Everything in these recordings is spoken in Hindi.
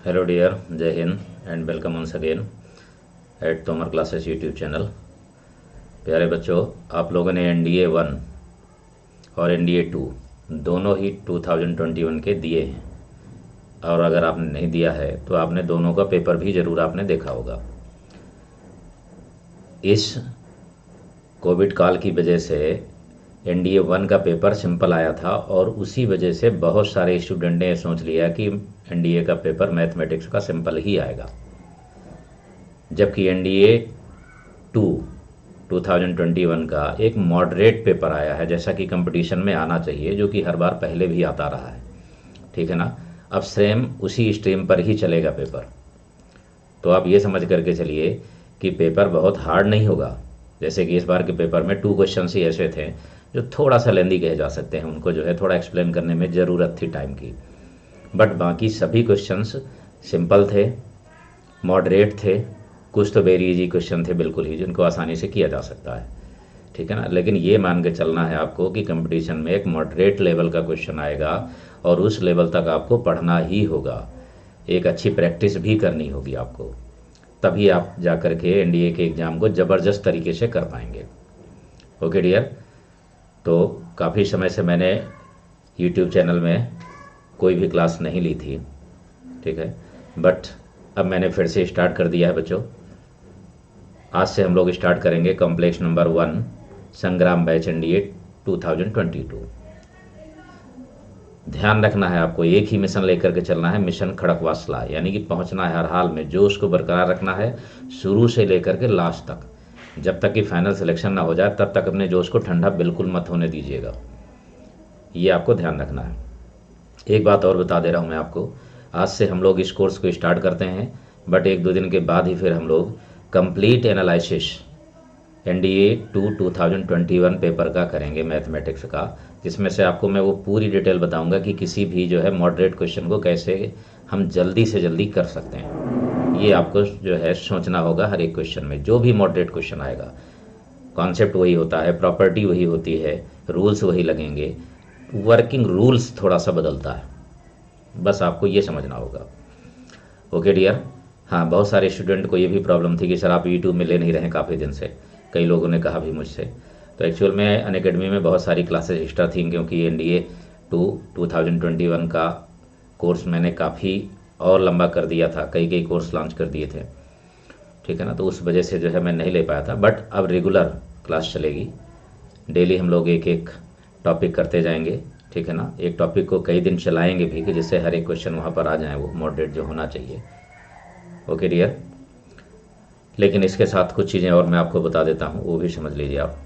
हेलो डियर, जय Hind and welcome once again at Tomar classes YouTube channel. प्यारे बच्चों, आप लोगों ने एनडीए 1 और एनडीए 2 दोनों ही 2021 के दिए हैं, और अगर आपने नहीं दिया है तो आपने दोनों का पेपर भी ज़रूर आपने देखा होगा। इस कोविड काल की वजह से एनडीए 1 का पेपर सिंपल आया था, और उसी वजह से बहुत सारे स्टूडेंट ने सोच लिया कि एनडीए का पेपर मैथमेटिक्स का सिंपल ही आएगा, जबकि एनडीए 2 2021 का एक मॉडरेट पेपर आया है, जैसा कि कंपटीशन में आना चाहिए, जो कि हर बार पहले भी आता रहा है। ठीक है ना। अब सेम उसी स्ट्रीम पर ही चलेगा पेपर, तो आप ये समझ करके चलिए कि पेपर बहुत हार्ड नहीं होगा। जैसे कि इस बार के पेपर में 2 क्वेश्चन ही ऐसे थे जो थोड़ा सा लेंदी कहे जा सकते हैं, उनको जो है थोड़ा एक्सप्लेन करने में ज़रूरत थी टाइम की, बट बाकी सभी क्वेश्चंस सिंपल थे, मॉडरेट थे, कुछ तो वेरी इजी क्वेश्चन थे बिल्कुल ही, जिनको आसानी से किया जा सकता है। ठीक है ना। लेकिन ये मान के चलना है आपको कि कंपटीशन में एक मॉडरेट लेवल का क्वेश्चन आएगा, और उस लेवल तक आपको पढ़ना ही होगा, एक अच्छी प्रैक्टिस भी करनी होगी आपको, तभी आप जा कर के एनडीए के एग्ज़ाम को ज़बरदस्त तरीके से कर पाएंगे। Okay dear. तो काफ़ी समय से मैंने यूट्यूब चैनल में कोई भी क्लास नहीं ली थी, ठीक है, बट अब मैंने फिर से स्टार्ट कर दिया है बच्चों। आज से हम लोग स्टार्ट करेंगे कॉम्प्लेक्स नंबर 1 संग्राम बैच एनडीए 2022। ध्यान रखना है आपको, एक ही मिशन लेकर के चलना है, मिशन खड़कवासला, यानी कि पहुंचना है हर हाल में, जोश को बरकरार रखना है शुरू से लेकर के लास्ट तक। जब तक कि फाइनल सिलेक्शन ना हो जाए तब तक अपने जोश को ठंडा बिल्कुल मत होने दीजिएगा, ये आपको ध्यान रखना है। एक बात और बता दे रहा हूँ मैं आपको, आज से हम लोग इस कोर्स को स्टार्ट करते हैं, बट 1-2 दिन के बाद ही फिर हम लोग कंप्लीट एनालिसिस एनडीए 2021 पेपर का करेंगे, मैथमेटिक्स का, जिसमें से आपको मैं वो पूरी डिटेल बताऊंगा कि किसी भी जो है मॉडरेट क्वेश्चन को कैसे हम जल्दी से जल्दी कर सकते हैं। ये आपको जो है सोचना होगा हर एक क्वेश्चन में, जो भी मॉडरेट क्वेश्चन आएगा, कॉन्सेप्ट वही होता है, प्रॉपर्टी वही होती है, रूल्स वही लगेंगे, वर्किंग रूल्स थोड़ा सा बदलता है, बस आपको ये समझना होगा। Okay dear. हाँ, बहुत सारे स्टूडेंट को ये भी प्रॉब्लम थी कि सर आप यूट्यूब में ले नहीं रहे काफ़ी दिन से, कई लोगों ने कहा भी मुझसे। तो एक्चुअल में अनअकैडमी में बहुत सारी क्लासेस एक्स्ट्रा थी, क्योंकि एनडीए 2021 का कोर्स मैंने काफ़ी और लंबा कर दिया था, कई कोर्स लॉन्च कर दिए थे। ठीक है ना। तो उस वजह से जो है मैं नहीं ले पाया था, बट अब रेगुलर क्लास चलेगी, डेली हम लोग एक एक टॉपिक करते जाएंगे। ठीक है ना। एक टॉपिक को कई दिन चलाएंगे भी, कि जिससे हर एक क्वेश्चन वहाँ पर आ जाए, वो मॉडरेट जो होना चाहिए। Okay dear. लेकिन इसके साथ कुछ चीज़ें और मैं आपको बता देता हूँ, वो भी समझ लीजिए आप।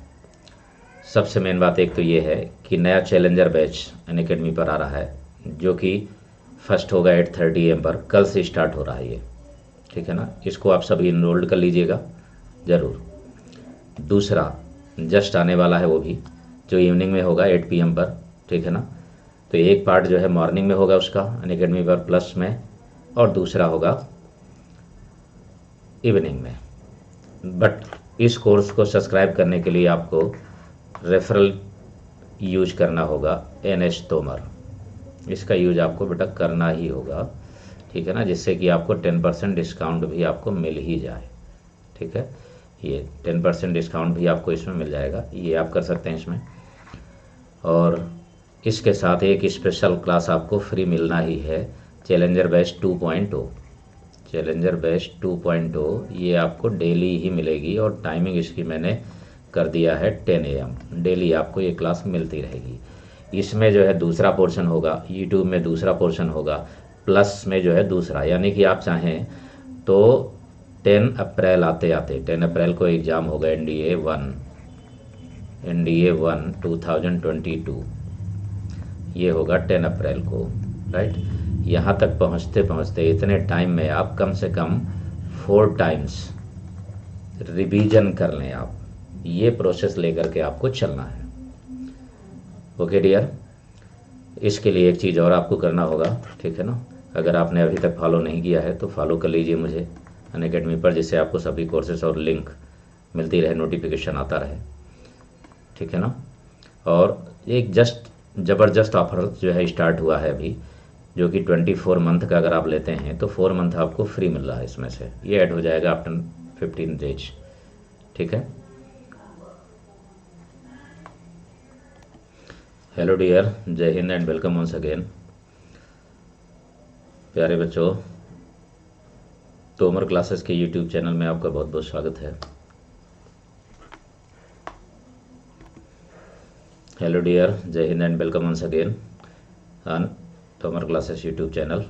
सबसे मेन बात एक तो ये है कि नया चैलेंजर बैच अनअकैडमी पर आ रहा है, जो कि फर्स्ट होगा 8:30 AM पर, कल से स्टार्ट हो रहा है ये। ठीक है ना। इसको आप सभी इनरोल्ड कर लीजिएगा ज़रूर। दूसरा जस्ट आने वाला है, वो भी जो इवनिंग में होगा 8 PM पर। ठीक है ना। तो एक पार्ट जो है मॉर्निंग में होगा उसका अनअकैडमी पर प्लस में, और दूसरा होगा इवनिंग में। बट इस कोर्स को सब्सक्राइब करने के लिए आपको रेफरल यूज करना होगा, NH तोमर। इसका यूज आपको बेटा करना ही होगा। ठीक है ना। जिससे कि आपको 10% डिस्काउंट भी आपको मिल ही जाए। ठीक है। ये 10% डिस्काउंट भी आपको इसमें मिल जाएगा, ये आप कर सकते हैं इसमें। और इसके साथ एक स्पेशल क्लास आपको फ्री मिलना ही है, चैलेंजर बैच 2.0। चैलेंजर बैच 2.0 ये आपको डेली ही मिलेगी, और टाइमिंग इसकी मैंने कर दिया है 10 AM। डेली आपको ये क्लास मिलती रहेगी। इसमें जो है दूसरा पोर्शन होगा, यूट्यूब में दूसरा पोर्शन होगा, प्लस में जो है दूसरा, यानी कि आप चाहें तो 10 अप्रैल आते आते 10 अप्रैल को एग्ज़ाम होगा एनडीए 1 2022, ये होगा 10 अप्रैल को, राइट। यहाँ तक पहुँचते पहुँचते इतने टाइम में आप कम से कम 4 टाइम्स रिवीजन कर लें आप, ये प्रोसेस लेकर के आपको चलना है। Okay dear. इसके लिए एक चीज़ और आपको करना होगा, ठीक है ना। अगर आपने अभी तक फॉलो नहीं किया है तो फॉलो कर लीजिए मुझे अनअकैडमी पर, जिससे आपको सभी कोर्सेज और लिंक मिलती रहे, नोटिफिकेशन आता रहे। ठीक है ना। और एक जस्ट ज़बरदस्त ऑफर जो है स्टार्ट हुआ है अभी, जो कि 24 मंथ का अगर आप लेते हैं तो 4 मंथ आपको फ्री मिल रहा है इसमें से, ये ऐड हो जाएगा आफ्टर 15 डेज। ठीक है। हेलो डियर, जय Hind and welcome once again. प्यारे बच्चों, तोमर क्लासेस के यूट्यूब चैनल में आपका बहुत बहुत स्वागत है। हेलो डियर, जय Hind and welcome once again on Tomar classes YouTube channel.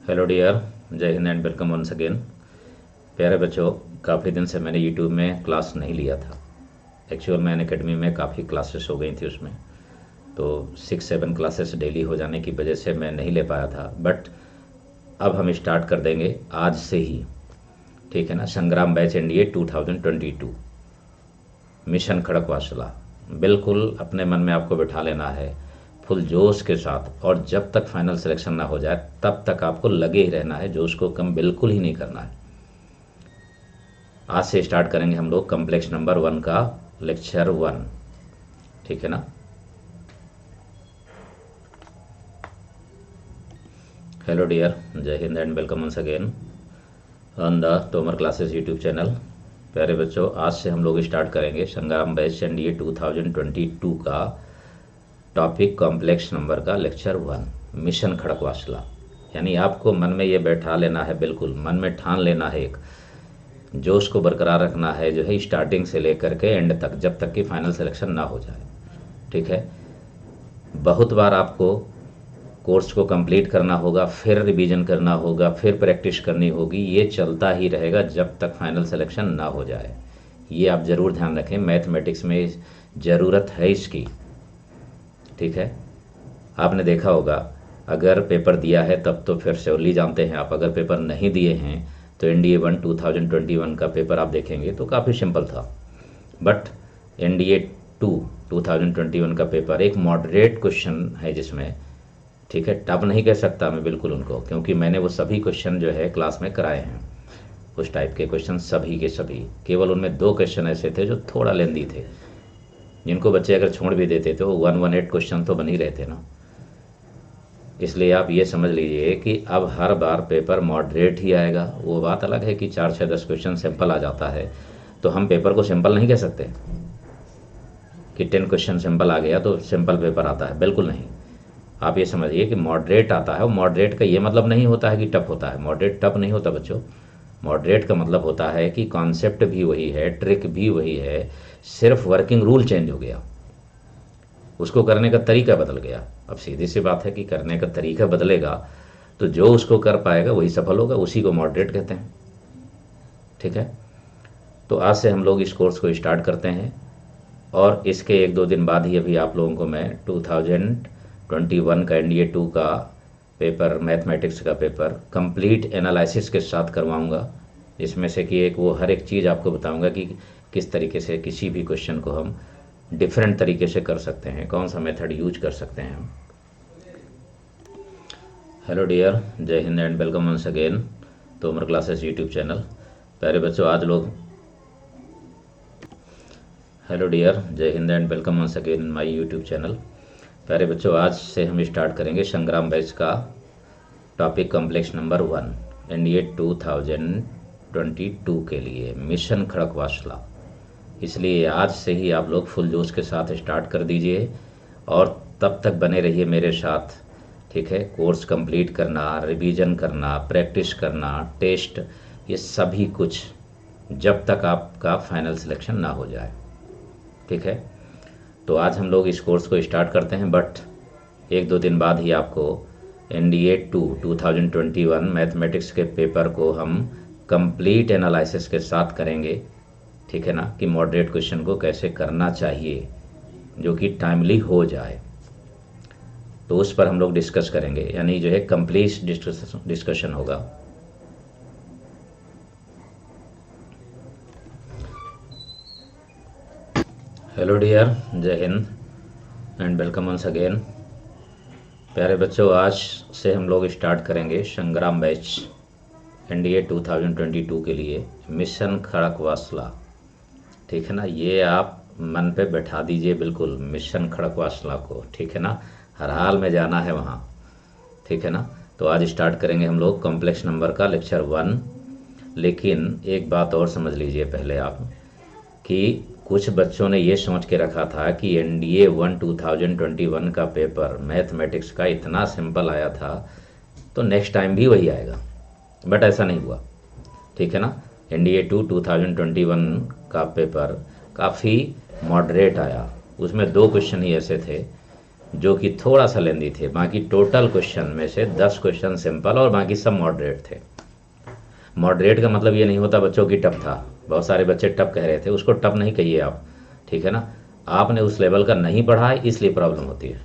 Hello dear, जय Hind and welcome once again. प्यारे बच्चों, काफ़ी दिन से मैंने यूट्यूब में क्लास नहीं लिया था। एक्चुअल में अनअकैडमी में काफ़ी क्लासेस हो गई थी उसमें, तो 6-7 क्लासेस डेली हो जाने की वजह से मैं नहीं ले पाया था। बट अब हम स्टार्ट कर देंगे आज से ही, ठीक है ना। संग्राम बैच एनडीए 2022 मिशन खड़कवासला, बिल्कुल अपने मन में आपको बिठा लेना है फुल जोश के साथ, और जब तक फाइनल सिलेक्शन ना हो जाए तब तक आपको लगे ही रहना है, जोश को कम बिल्कुल ही नहीं करना है। आज से स्टार्ट करेंगे हम लोग कॉम्प्लेक्स नंबर 1 का लेक्चर 1, ठीक है ना। हेलो डियर, जय Hind and welcome once again on the Tomar classes YouTube channel. प्यारे बच्चों, आज से हम लोग स्टार्ट करेंगे संग्राम बैच एनडीए 2022 का टॉपिक कॉम्प्लेक्स नंबर का लेक्चर 1 मिशन खड़कवासला। यानी आपको मन में ये बैठा लेना है, बिल्कुल मन में ठान लेना है, एक जोश को बरकरार रखना है जो है स्टार्टिंग से लेकर के एंड तक, जब तक कि फाइनल सिलेक्शन ना हो जाए। ठीक है। बहुत बार आपको कोर्स को कंप्लीट करना होगा, फिर रिवीजन करना होगा, फिर प्रैक्टिस करनी होगी, ये चलता ही रहेगा जब तक फाइनल सिलेक्शन ना हो जाए। ये आप ज़रूर ध्यान रखें, मैथमेटिक्स में ज़रूरत है इसकी। ठीक है। आपने देखा होगा, अगर पेपर दिया है तब तो फिर श्योरली जानते हैं आप, अगर पेपर नहीं दिए हैं तो एनडीए 1 2021 का पेपर आप देखेंगे तो काफ़ी सिंपल था। बट एनडीए 2 2021 का पेपर एक मॉडरेट क्वेश्चन है जिसमें, ठीक है, टफ नहीं कह सकता मैं बिल्कुल उनको, क्योंकि मैंने वो सभी क्वेश्चन जो है क्लास में कराए हैं, उस टाइप के क्वेश्चन सभी के सभी। केवल उनमें 2 क्वेश्चन ऐसे थे जो थोड़ा लेंदी थे, जिनको बच्चे अगर छोड़ भी देते तो 118 क्वेश्चन तो बन ही रहे थे ना। इसलिए आप ये समझ लीजिए कि अब हर बार पेपर मॉडरेट ही आएगा। वो बात अलग है कि 4, 6, 10 क्वेश्चन सिंपल आ जाता है, तो हम पेपर को सिंपल नहीं कह सकते कि 10 क्वेश्चन सिंपल आ गया तो सिंपल पेपर आता है, बिल्कुल नहीं। आप ये समझिए कि मॉडरेट आता है, और मॉडरेट का ये मतलब नहीं होता है कि टफ होता है। मॉडरेट टफ नहीं होता बच्चों। मॉडरेट का मतलब होता है कि कॉन्सेप्ट भी वही है, ट्रिक भी वही है, सिर्फ वर्किंग रूल चेंज हो गया, उसको करने का तरीका बदल गया। अब सीधी सी बात है कि करने का तरीका बदलेगा तो जो उसको कर पाएगा वही सफल होगा, उसी को मॉडरेट कहते हैं। ठीक है। तो आज से हम लोग इस कोर्स को स्टार्ट करते हैं, और इसके 1-2 दिन बाद ही अभी आप लोगों को मैं 2021 का एनडीए 2 का पेपर, मैथमेटिक्स का पेपर कंप्लीट एनालिसिस के साथ करवाऊंगा। इसमें से कि एक वो हर एक चीज़ आपको बताऊंगा कि किस तरीके से किसी भी क्वेश्चन को हम डिफरेंट तरीके से कर सकते हैं, कौन सा मेथड यूज कर सकते हैं हम। हेलो डियर, जय Hind and welcome once again Tomar classes YouTube channel. प्यारे बच्चों, आज लोग हेलो डियर, जय Hind and welcome once again in my YouTube channel. प्यारे बच्चों, आज से हम स्टार्ट करेंगे संग्राम बैच का टॉपिक कॉम्प्लेक्स नंबर 1 एनडीए 2022 के लिए मिशन खड़कवासला। इसलिए आज से ही आप लोग फुल जोश के साथ स्टार्ट कर दीजिए, और तब तक बने रहिए मेरे साथ। ठीक है। कोर्स कंप्लीट करना, रिवीजन करना, प्रैक्टिस करना, टेस्ट, ये सभी कुछ जब तक आपका फाइनल सिलेक्शन ना हो जाए। ठीक है। तो आज हम लोग इस कोर्स को स्टार्ट करते हैं, बट 1-2 दिन बाद ही आपको एनडीए 2 2021 मैथमेटिक्स के पेपर को हम कंप्लीट एनालिसिस के साथ करेंगे। ठीक है ना, कि मॉडरेट क्वेश्चन को कैसे करना चाहिए जो कि टाइमली हो जाए, तो उस पर हम लोग डिस्कस करेंगे, यानी जो है कंप्लीट डिस्कशन होगा। हेलो डियर, जय Hind and welcome once again. प्यारे बच्चों, आज से हम लोग स्टार्ट करेंगे संग्राम बैच एनडीए 2022 के लिए मिशन खड़कवासला। ठीक है ना। ये आप मन पे बैठा दीजिए बिल्कुल मिशन खड़कवासला को, ठीक है ना, हर हाल में जाना है वहाँ, ठीक है ना। तो आज स्टार्ट करेंगे हम लोग कॉम्प्लेक्स नंबर का लेक्चर 1। लेकिन एक बात और समझ लीजिए पहले आप, कि कुछ बच्चों ने ये सोच के रखा था कि NDA 1 2021 का पेपर मैथमेटिक्स का इतना सिंपल आया था तो नेक्स्ट टाइम भी वही आएगा, बट ऐसा नहीं हुआ, ठीक है ना। NDA 2 2021 का पेपर काफ़ी मॉडरेट आया, उसमें 2 क्वेश्चन ही ऐसे थे जो कि थोड़ा सा लेंदी थे, बाकी टोटल क्वेश्चन में से 10 क्वेश्चन सिंपल और बाकी सब मॉडरेट थे। मॉडरेट का मतलब ये नहीं होता बच्चों की टफ था, बहुत सारे बच्चे टफ कह रहे थे, उसको टफ नहीं कहिए आप, ठीक है ना। आपने उस लेवल का नहीं पढ़ा है इसलिए प्रॉब्लम होती है।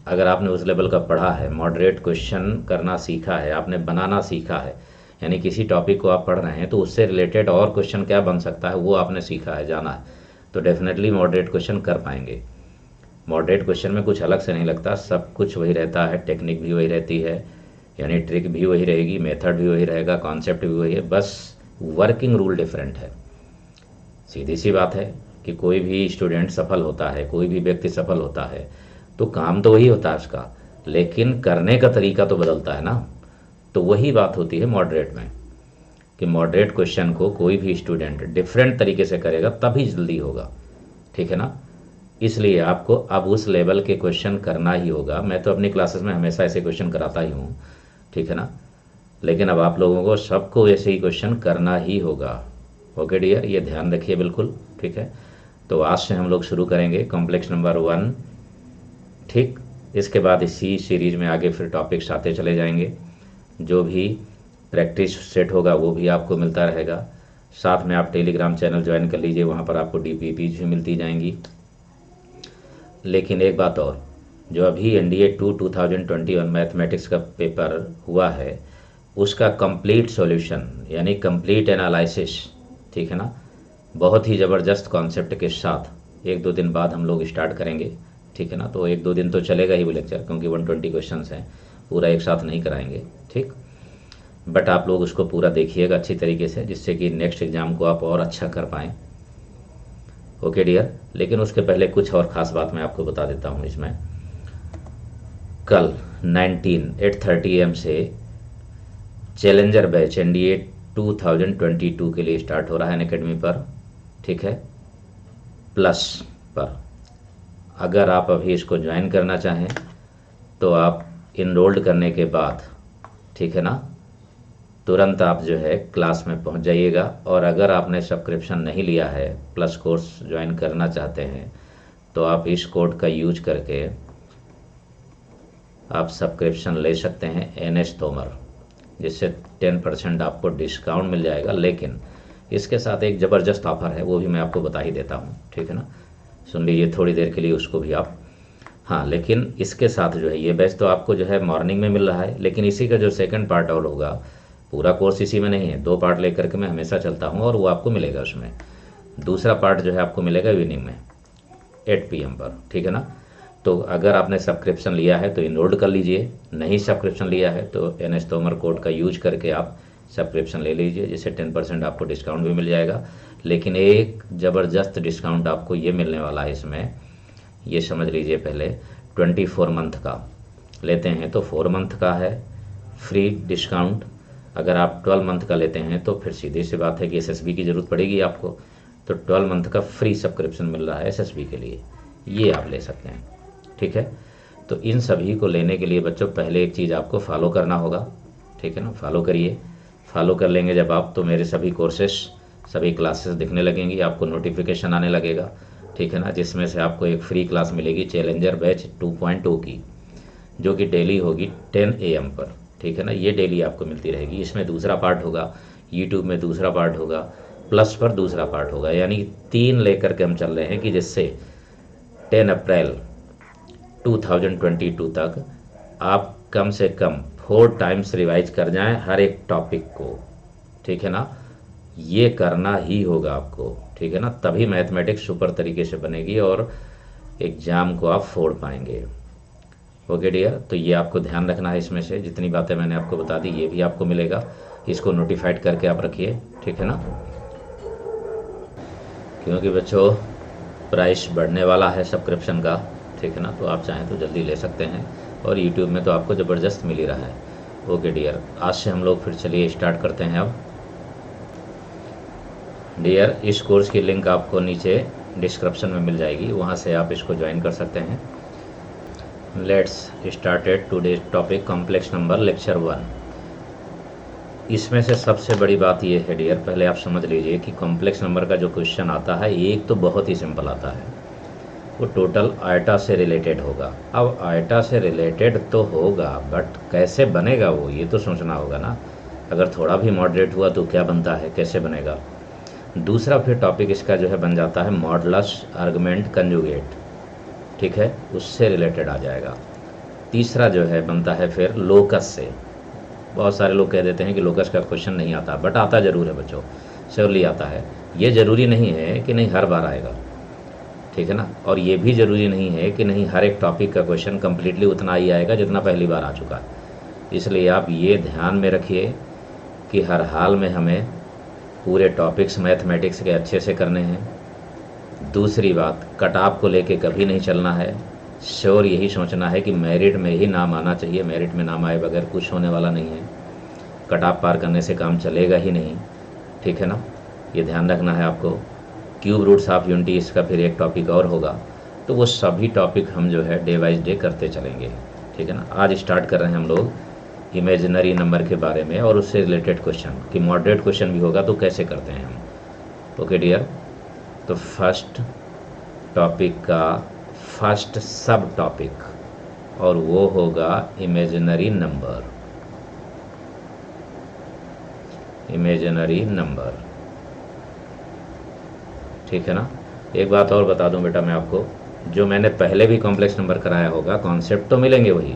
अगर आपने उस लेवल का पढ़ा है, मॉडरेट क्वेश्चन करना सीखा है, आपने बनाना सीखा है, यानी किसी टॉपिक को आप पढ़ रहे हैं तो उससे रिलेटेड और क्वेश्चन क्या बन सकता है वो आपने सीखा है, जाना है, तो डेफिनेटली मॉडरेट क्वेश्चन कर पाएंगे। मॉडरेट क्वेश्चन में कुछ अलग से नहीं लगता, सब कुछ वही रहता है, टेक्निक भी वही रहती है, यानी ट्रिक भी वही रहेगी, मेथड भी वही रहेगा, कॉन्सेप्ट भी वही है, बस वर्किंग रूल डिफरेंट है। सीधी सी बात है कि कोई भी स्टूडेंट सफल होता है, कोई भी व्यक्ति सफल होता है तो काम तो वही होता है उसका, लेकिन करने का तरीका तो बदलता है ना। तो वही बात होती है मॉडरेट में, कि मॉडरेट क्वेश्चन को कोई भी स्टूडेंट डिफरेंट तरीके से करेगा तभी जल्दी होगा, ठीक है ना। इसलिए आपको अब उस लेवल के क्वेश्चन करना ही होगा। मैं तो अपनी क्लासेस में हमेशा ऐसे क्वेश्चन कराता ही हूँ, ठीक है ना, लेकिन अब आप लोगों को सबको ऐसे ही क्वेश्चन करना ही होगा। ओके डियर, ये ध्यान रखिए बिल्कुल, ठीक है। तो आज से हम लोग शुरू करेंगे कॉम्प्लेक्स नंबर 1, ठीक। इसके बाद इसी सीरीज में आगे फिर टॉपिक्स आते चले जाएंगे, जो भी प्रैक्टिस सेट होगा वो भी आपको मिलता रहेगा। साथ में आप टेलीग्राम चैनल ज्वाइन कर लीजिए, वहाँ पर आपको DPPs भी मिलती जाएंगी। लेकिन एक बात और, जो अभी NDA 2 2021 मैथमेटिक्स का पेपर हुआ है उसका कंप्लीट सॉल्यूशन यानी कंप्लीट एनालिसिस, ठीक है ना, बहुत ही ज़बरदस्त कॉन्सेप्ट के साथ 1-2 दिन बाद हम लोग स्टार्ट करेंगे, ठीक है ना। तो 1-2 दिन तो चलेगा ही वो लेक्चर, क्योंकि 120 क्वेश्चंस हैं, पूरा एक साथ नहीं कराएंगे, ठीक। बट आप लोग उसको पूरा देखिएगा अच्छी तरीके से, जिससे कि नेक्स्ट एग्ज़ाम को आप और अच्छा कर पाएँ। ओके डियर, लेकिन उसके पहले कुछ और ख़ास बात मैं आपको बता देता हूँ। इसमें कल 8:30 AM से चैलेंजर बैच NDA 2022 के लिए स्टार्ट हो रहा है अनअकैडमी पर, ठीक है, प्लस पर। अगर आप अभी इसको ज्वाइन करना चाहें तो आप इनरोल्ड करने के बाद, ठीक है ना, तुरंत आप जो है क्लास में पहुंच जाइएगा। और अगर आपने सब्सक्रिप्शन नहीं लिया है, प्लस कोर्स ज्वाइन करना चाहते हैं, तो आप इस कोड का यूज करके आप सब्सक्रिप्शन ले सकते हैं NS तोमर, जिससे 10% आपको डिस्काउंट मिल जाएगा। लेकिन इसके साथ एक ज़बरदस्त ऑफ़र है, वो भी मैं आपको बता ही देता हूँ, ठीक है ना, सुन लीजिए थोड़ी देर के लिए उसको भी आप। हाँ, लेकिन इसके साथ जो है ये बैच तो आपको जो है मॉर्निंग में मिल रहा है, लेकिन इसी का जो सेकंड पार्ट और होगा, पूरा कोर्स इसी में नहीं है, 2 पार्ट लेकर के मैं हमेशा चलता हूँ और वो आपको मिलेगा उसमें। दूसरा पार्ट जो है आपको मिलेगा इवनिंग में 8 PM पर, ठीक है ना। तो अगर आपने सब्सक्रिप्शन लिया है तो इनरोल कर लीजिए, नहीं सब्सक्रिप्शन लिया है तो NS तोमर कोड का यूज करके आप सब्सक्रिप्शन ले लीजिए, जिससे 10% आपको डिस्काउंट भी मिल जाएगा। लेकिन एक ज़बरदस्त डिस्काउंट आपको ये मिलने वाला है इसमें, ये समझ लीजिए पहले। 24 मंथ का लेते हैं तो 4 मंथ का है फ्री डिस्काउंट। अगर आप 12 मंथ का लेते हैं तो फिर सीधी सी बात है कि SSB की ज़रूरत पड़ेगी आपको, तो 12 मंथ का फ्री सब्सक्रिप्शन मिल रहा है SSB के लिए, ये आप ले सकते हैं, ठीक है। तो इन सभी को लेने के लिए बच्चों पहले एक चीज़ आपको फॉलो करना होगा, ठीक है ना, फॉलो करिए। फॉलो कर लेंगे जब आप, तो मेरे सभी कोर्सेस, सभी क्लासेस दिखने लगेंगी, आपको नोटिफिकेशन आने लगेगा, ठीक है ना, जिसमें से आपको एक फ्री क्लास मिलेगी चैलेंजर बैच 2.0 की, जो कि डेली होगी 10 AM पर, ठीक है ना। ये डेली आपको मिलती रहेगी। इसमें दूसरा पार्ट होगा, यूट्यूब में दूसरा पार्ट होगा, प्लस पर दूसरा पार्ट होगा, यानी 3 लेकर के हम चल रहे हैं कि जिससे 10 अप्रैल 2022 तक आप कम से कम 4 टाइम्स रिवाइज कर जाएं हर एक टॉपिक को, ठीक है ना। ये करना ही होगा आपको, ठीक है ना, तभी मैथमेटिक्स सुपर तरीके से बनेगी और एग्ज़ाम को आप फोड़ पाएंगे। ओके डियर, तो ये आपको ध्यान रखना है, इसमें से जितनी बातें मैंने आपको बता दी ये भी आपको मिलेगा, इसको नोटिफाइड करके आप रखिए, ठीक है ना। क्योंकि बच्चों प्राइस बढ़ने वाला है सब्सक्रिप्शन का, ठीक है ना, तो आप चाहें तो जल्दी ले सकते हैं, और यूट्यूब में तो आपको ज़बरदस्त मिल ही रहा है। ओके डियर, आज से हम लोग फिर चलिए स्टार्ट करते हैं। अब डियर, इस कोर्स की लिंक आपको नीचे डिस्क्रिप्शन में मिल जाएगी, वहाँ से आप इसको ज्वाइन कर सकते हैं। Let's started today topic complex number lecture 1। इसमें से सबसे बड़ी बात ये है डियर, पहले आप समझ लीजिए कि कॉम्प्लेक्स नंबर का जो क्वेश्चन आता है एक तो बहुत ही सिंपल आता है, वो टोटल आयटा से रिलेटेड होगा। अब आयटा से रिलेटेड तो होगा, बट कैसे बनेगा वो, ये तो सोचना होगा ना। अगर थोड़ा भी मॉडरेट हुआ तो क्या बनता है, कैसे बनेगा। दूसरा फिर टॉपिक इसका जो है बन जाता है मॉडुलस आर्गुमेंट कंजुगेट, ठीक है, उससे रिलेटेड आ जाएगा। तीसरा जो है बनता है फिर लोकस से। बहुत सारे लोग कह देते हैं कि लोकस का क्वेश्चन नहीं आता, बट आता ज़रूर है बच्चों, श्योरली आता है। ये ज़रूरी नहीं है कि नहीं हर बार आएगा, ठीक है ना, और ये भी ज़रूरी नहीं है कि नहीं हर एक टॉपिक का क्वेश्चन कम्प्लीटली उतना ही आएगा जितना पहली बार आ चुका है। इसलिए आप ये ध्यान में रखिए कि हर हाल में हमें पूरे टॉपिक्स मैथमेटिक्स के अच्छे से करने हैं। दूसरी बात, कट ऑफ को लेके कभी नहीं चलना है। श्योर यही सोचना है कि मेरिट में ही नाम आना चाहिए, मेरिट में नाम आए बगैर कुछ होने वाला नहीं है। कट ऑफ पार करने से काम चलेगा ही नहीं, ठीक है ना, ये ध्यान रखना है आपको। क्यूब रूट्स ऑफ यूनिटी, इसका फिर एक टॉपिक और होगा, तो वो सभी टॉपिक हम जो है डे वाइज डे करते चलेंगे, ठीक है ना। आज स्टार्ट कर रहे हैं हम लोग इमेजिनरी नंबर के बारे में और उससे रिलेटेड क्वेश्चन, कि मॉडरेट क्वेश्चन भी होगा तो कैसे करते हैं हम। ओके डियर, तो फर्स्ट टॉपिक का फर्स्ट सब टॉपिक, और वो होगा इमेजिनरी नंबर। इमेजिनरी नंबर, ठीक है ना। एक बात और बता दूं बेटा मैं आपको, जो मैंने पहले भी कॉम्प्लेक्स नंबर कराया होगा, कॉन्सेप्ट तो मिलेंगे वही,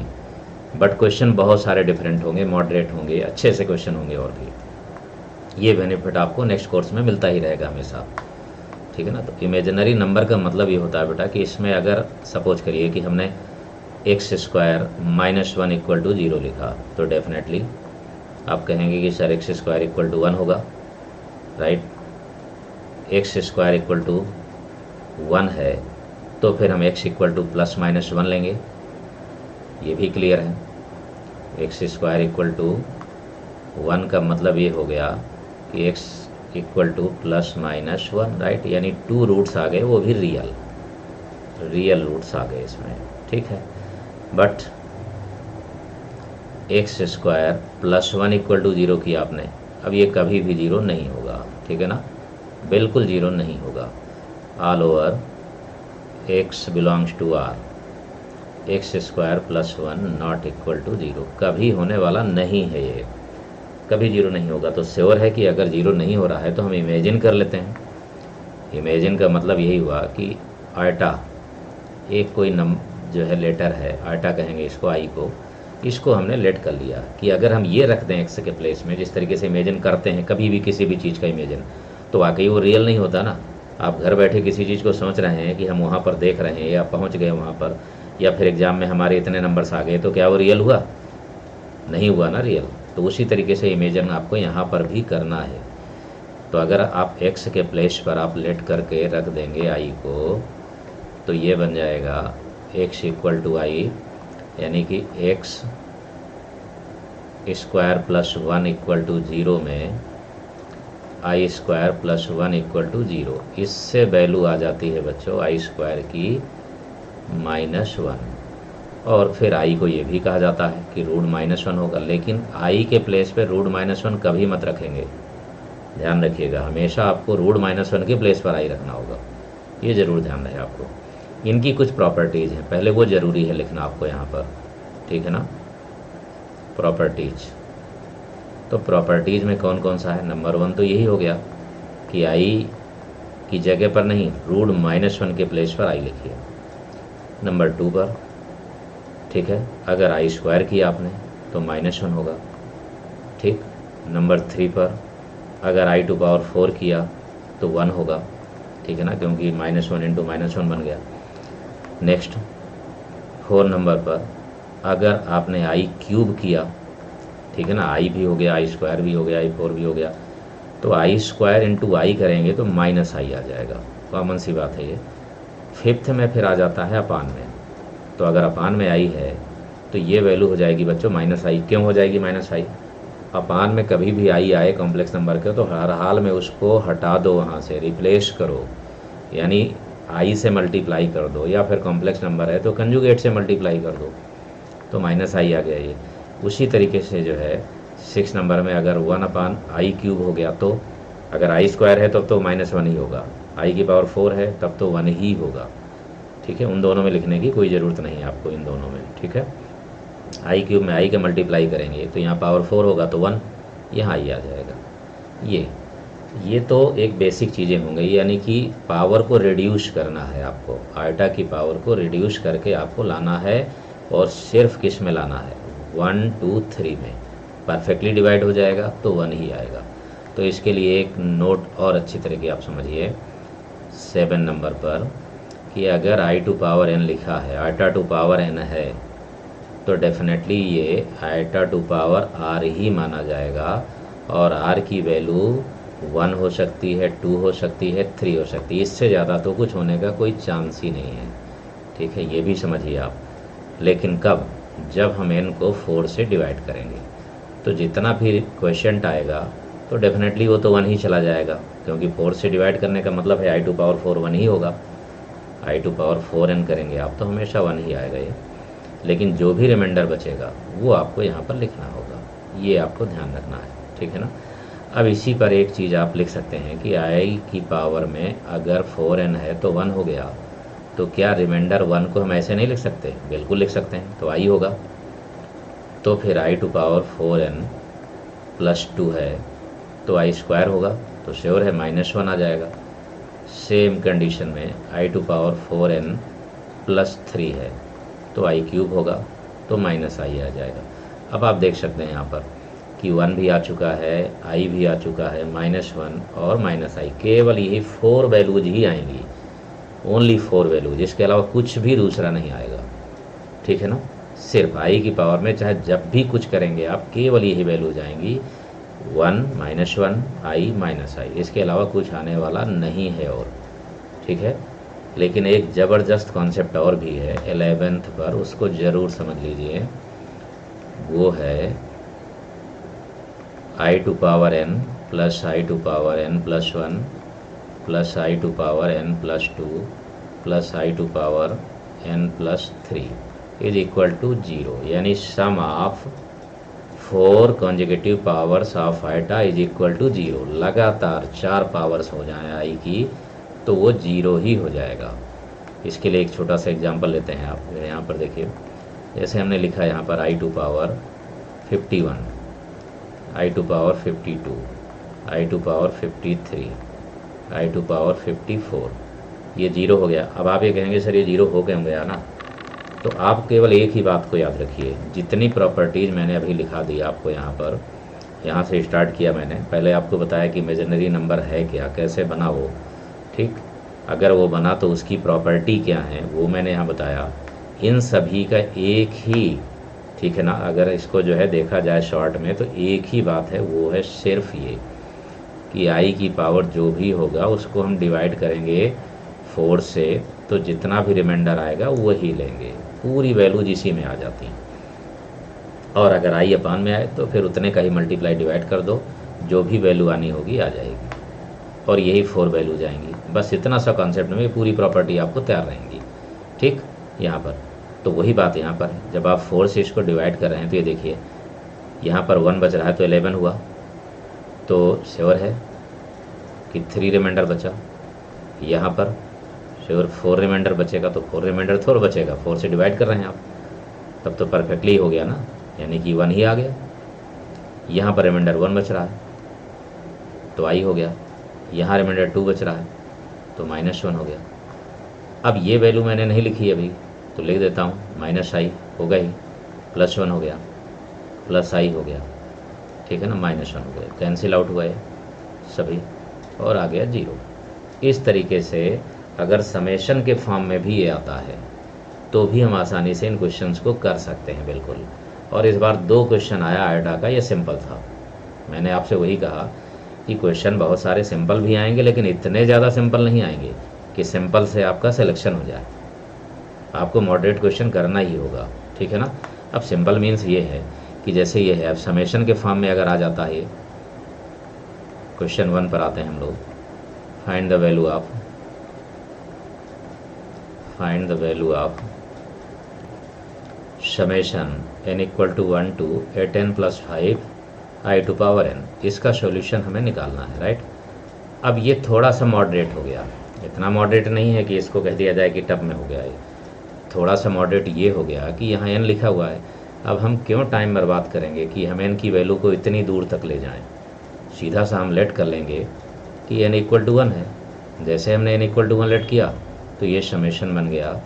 बट क्वेश्चन बहुत सारे डिफरेंट होंगे, मॉडरेट होंगे, अच्छे से क्वेश्चन होंगे, और भी ये बेनिफिट आपको नेक्स्ट कोर्स में मिलता ही रहेगा हमेशा, ठीक है ना। तो इमेजिनरी नंबर का मतलब ये होता है बेटा कि इसमें अगर सपोज करिए कि हमने X square minus 1 equal to 0 लिखा, तो डेफिनेटली आप कहेंगे कि sir X square equal to 1 होगा, right. X square equal to 1 है, तो फिर हम X equal to plus minus 1 लेंगे, ये भी क्लियर है। एक्स स्क्वायर इक्वल टू 1 का मतलब ये हो गया कि x equal to plus minus 1, right, यानी 2 रूट्स आ गए, वो भी रियल रूट्स आ गए इसमें, ठीक है। But X square plus 1 equal to 0 किया आपने, अब ये कभी भी 0 नहीं होगा, ठीक है ना, बिल्कुल 0 नहीं होगा। All over X belongs to R, X square plus 1 not equal to 0, कभी होने वाला नहीं है, ये कभी 0 नहीं होगा। तो श्योर है कि अगर 0 नहीं हो रहा है तो हम इमेजिन कर लेते हैं। इमेजिन का मतलब यही हुआ कि आयटा, एक कोई जो है लेटर है, आयटा कहेंगे इसको, आई को, इसको हमने लेट कर लिया कि अगर हम ये रख दें एक्स के प्लेस में, जिस तरीके से इमेजिन करते हैं कभी भी किसी भी चीज़ का इमेजिन, तो वाकई वो रियल नहीं होता ना। आप घर बैठे किसी चीज़ को सोच रहे हैं कि हम वहाँ पर देख रहे हैं या पहुँच गए वहाँ पर, या फिर एग्ज़ाम में हमारे इतने नंबर्स आ गए, तो क्या वो रियल हुआ? नहीं हुआ ना रियल। तो उसी तरीके से इमेजिन आपको यहाँ पर भी करना है। तो अगर आप x के प्लेस पर आप लेट करके रख देंगे i को, तो ये बन जाएगा x इक्वल टू आई, यानी कि x square plus 1 equal to 0 में I square plus 1 equal to 0, इससे वैल्यू आ जाती है बच्चों आई स्क्वायर की -1, और फिर आई को ये भी कहा जाता है कि रूट -1 होगा। लेकिन आई के प्लेस पे रूट -1 कभी मत रखेंगे, ध्यान रखिएगा, हमेशा आपको रूट -1 के प्लेस पर आई रखना होगा, ये ज़रूर ध्यान रहे आपको। इनकी कुछ प्रॉपर्टीज़ हैं, पहले वो ज़रूरी है लिखना आपको यहाँ पर, ठीक है ना। प्रॉपर्टीज़, तो प्रॉपर्टीज़ में कौन कौन सा है? नंबर 1 तो यही हो गया कि आई की जगह पर नहीं, रूट -1 के प्लेस पर आई लिखिए। नंबर 2 पर, ठीक है, अगर आई स्क्वायर किया आपने तो -1 होगा, ठीक। नंबर 3 पर अगर आई टू पावर 4 किया तो 1 होगा, ठीक है ना, क्योंकि -1 इंटू -1 बन गया। नेक्स्ट 4 नंबर पर अगर आपने आई क्यूब किया, ठीक है ना, आई भी हो गया, आई स्क्वायर भी हो गया, आई 4 भी हो गया, तो आई स्क्वायर इंटू आई करेंगे तो -i आ जाएगा, कॉमन सी बात है ये। फिफ्थ में फिर आ जाता है अपान में। तो अगर अपान में आई है तो ये वैल्यू हो जाएगी बच्चों माइनस आई। क्यों हो जाएगी माइनस आई? अपान में कभी भी आई आए कॉम्प्लेक्स नंबर के तो हर हाल में उसको हटा दो, वहाँ से रिप्लेस करो, यानी आई से मल्टीप्लाई कर दो, या फिर कॉम्प्लेक्स नंबर है तो कंजुगेट से मल्टीप्लाई कर दो, तो माइनस आई आ गया ये। उसी तरीके से जो है 6 नंबर में अगर 1/i³ हो गया, तो अगर आई स्क्वायर है तब तो -1 ही होगा, आई की पावर 4 है तब तो 1 ही होगा। ठीक है, उन दोनों में लिखने की कोई ज़रूरत नहीं है आपको, इन दोनों में। ठीक है, i³ में आई के मल्टीप्लाई करेंगे तो यहाँ पावर 4 होगा तो 1 यहाँ आई आ जाएगा। ये तो एक बेसिक चीज़ें हो गई, यानी कि पावर को रिड्यूस करना है आपको, आयटा की पावर को रिड्यूस करके आपको लाना है, और सिर्फ किस में लाना है? 1 2 3 में। परफेक्टली डिवाइड हो जाएगा तो 1 ही आएगा। तो इसके लिए एक नोट और अच्छी तरीके आप समझिए 7 नंबर पर, कि अगर i⁴n लिखा है, i⁴n है, तो डेफिनेटली ये i⁴ r ही माना जाएगा, और r की वैल्यू 1 हो सकती है, 2 हो सकती है, 3 हो सकती है, इससे ज़्यादा तो कुछ होने का कोई चांस ही नहीं है। ठीक है, ये भी समझिए आप। लेकिन कब? जब हम n को 4 से डिवाइड करेंगे, तो जितना भी क्वेश्चन आएगा तो डेफिनेटली वो तो 1 ही चला जाएगा, क्योंकि 4 से डिवाइड करने का मतलब है i⁴ 1 ही होगा। i⁴n करेंगे आप तो हमेशा 1 ही आएगा ये। लेकिन जो भी रिमाइंडर बचेगा वो आपको यहाँ पर लिखना होगा, ये आपको ध्यान रखना है। ठीक है ना। अब इसी पर एक चीज़ आप लिख सकते हैं कि i की पावर में अगर 4n है तो 1 हो गया, तो क्या रिमाइंडर 1 को हम ऐसे नहीं लिख सकते? बिल्कुल लिख सकते हैं, तो i होगा। तो फिर i⁴n + 2 है तो i² होगा, तो श्योर है -1 आ जाएगा। सेम कंडीशन में i⁴n + 3 है तो i³ होगा, तो -i आ जाएगा। अब आप देख सकते हैं यहाँ पर कि 1 भी आ चुका है, i भी आ चुका है, -1 और -i, केवल यही 4 वैल्यूज ही आएंगी, ओनली 4 वैल्यूज, इसके अलावा कुछ भी दूसरा नहीं आएगा। ठीक है ना। सिर्फ i की पावर में चाहे जब भी कुछ करेंगे आप, केवल यही वैल्यूज आएंगी, 1 -1 i, इसके अलावा कुछ आने वाला नहीं है। और ठीक है, लेकिन एक ज़बरदस्त कॉन्सेप्ट और भी है 11th पर, उसको ज़रूर समझ लीजिए। वो है i⁴n + i⁴n + 1 + i⁴n + 2 + i⁴n + 3 = 0, यानी sum of 4 consecutive powers of iota = 0। लगातार 4 पावर्स हो जाएं आई की तो वो 0 ही हो जाएगा। इसके लिए एक छोटा सा एग्जांपल लेते हैं आप। यहाँ पर देखिए, जैसे हमने लिखा है यहाँ पर i⁴ 51, i⁴ 52, i⁴ 53, i⁴ 54, ये 0 हो गया। अब आप ये कहेंगे सर ये 0 हो क्यों गया ना, तो आप केवल एक ही बात को याद रखिए, जितनी प्रॉपर्टीज़ मैंने अभी लिखा दी आपको यहाँ पर, यहाँ से स्टार्ट किया मैंने, पहले आपको बताया कि इमेजिनरी नंबर है क्या, कैसे बना वो। ठीक, अगर वो बना तो उसकी प्रॉपर्टी क्या है वो मैंने यहाँ बताया। इन सभी का एक ही, ठीक है ना, अगर इसको जो है देखा जाए शॉर्ट में तो एक ही बात है, वो है सिर्फ ये कि i की पावर जो भी होगा उसको हम डिवाइड करेंगे 4 से, तो जितना भी रिमाइंडर आएगा वही लेंगे, पूरी वैल्यूज इसी में आ जाती हैं। और अगर i अपान में आए तो फिर उतने का ही मल्टीप्लाई डिवाइड कर दो, जो भी वैल्यू आनी होगी आ जाएगी, और यही 4 वैल्यू जाएंगी। बस इतना सा कॉन्सेप्ट में पूरी प्रॉपर्टी आपको तैयार रहेंगी। ठीक, यहाँ पर तो वही बात यहाँ पर है, जब आप 4 से इसको डिवाइड कर रहे हैं तो ये देखिए यहाँ पर 1 बच रहा है तो 11 हुआ, तो श्योर है कि 3 रिमाइंडर बचा। यहाँ पर श्योर 4 रिमाइंडर बचेगा, तो 4 रिमाइंडर थोड़ा बचेगा, 4 से डिवाइड कर रहे हैं आप, तब तो परफेक्टली हो गया ना, यानी कि 1 ही आ गया। यहाँ पर रिमाइंडर 1 बच रहा है तो i हो गया, यहाँ रिमाइंडर 2 बच रहा है तो -1 हो गया। अब ये वैल्यू मैंने नहीं लिखी अभी, तो लिख देता हूँ, -i होगा ही, +1 हो गया, +i हो गया, ठीक है ना, -1 हो गया, कैंसिल आउट हुआ है सभी, और आ गया 0। इस तरीके से अगर समेशन के फॉर्म में भी ये आता है तो भी हम आसानी से इन क्वेश्चंस को कर सकते हैं बिल्कुल। और इस बार 2 क्वेश्चन आया आइटा का, ये सिंपल था। मैंने आपसे वही कहा कि क्वेश्चन बहुत सारे सिंपल भी आएंगे, लेकिन इतने ज़्यादा सिंपल नहीं आएंगे, कि सिंपल से आपका सिलेक्शन हो जाए। आपको मॉडरेट क्वेश्चन करना ही होगा, ठीक है ना। अब सिंपल मीन्स ये है कि जैसे ये है, अब समेशन के फॉर्म में अगर आ जाता है, क्वेश्चन 1 पर आते हैं हम लोग। Find the value of summation n equal to 1 to 8n plus 5 i to power n। इसका सॉल्यूशन हमें निकालना है, राइट। अब ये थोड़ा सा मॉडरेट हो गया, इतना मॉडरेट नहीं है कि इसको कह दिया जाए कि टफ में हो गया है। थोड़ा सा मॉडरेट ये हो गया कि यहाँ n लिखा हुआ है। अब हम क्यों टाइम बर्बाद करेंगे कि हम n की वैल्यू को इतनी दूर तक ले जाएं। सीधा सा हम लेट कर लेंगे कि n इक्वल टू 1 है। जैसे हमने n इक्वल टू 1 लेट किया तो ये समेशन बन गया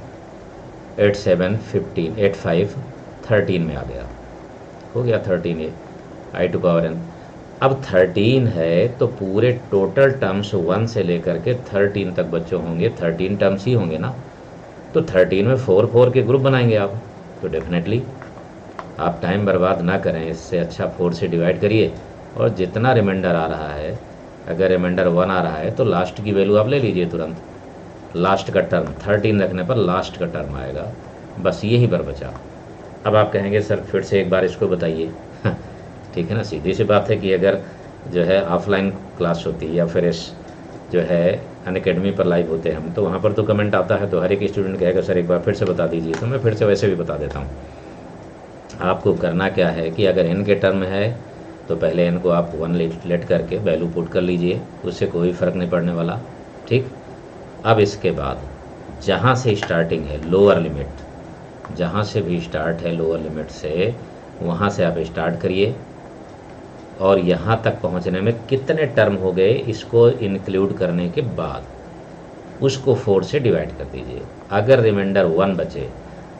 8 7 15 8 5 13 में आ गया, हो गया 13 ये i टू पावर n। अब 13 है तो पूरे टोटल टर्म्स 1 से लेकर के 13 तक बच्चों होंगे, 13 टर्म्स ही होंगे ना। तो 13 में 4 4 के ग्रुप बनाएंगे आप, तो डेफिनेटली आप टाइम बर्बाद ना करें, इससे अच्छा 4 से डिवाइड करिए और जितना रिमाइंडर आ रहा है, अगर रिमाइंडर 1 आ रहा है तो लास्ट की वैल्यू आप ले लीजिए तुरंत। लास्ट का टर्म 13 रखने पर लास्ट का टर्म आएगा, बस यही पर बचा। अब आप कहेंगे सर फिर से एक बार इसको बताइए ठीक है ना। सीधी सी बात है कि अगर जो है ऑफलाइन क्लास होती है या फिर इस जो है अनअकैडमी पर लाइव होते हैं हम, तो वहाँ पर तो कमेंट आता है तो हर एक स्टूडेंट कहेगा सर एक बार फिर से बता दीजिए, तो मैं फिर से वैसे भी बता देता हूँ। आपको करना क्या है कि अगर n के टर्म है तो पहले n को आप 1 लेट करके वैल्यू पुट कर लीजिए, उससे कोई फ़र्क नहीं पड़ने वाला, ठीक। अब इसके बाद जहाँ से स्टार्टिंग है लोअर लिमिट, जहाँ से भी स्टार्ट है लोअर लिमिट से, वहाँ से आप स्टार्ट करिए और यहाँ तक पहुँचने में कितने टर्म हो गए इसको इंक्लूड करने के बाद उसको 4 से डिवाइड कर दीजिए। अगर रिमाइंडर 1 बचे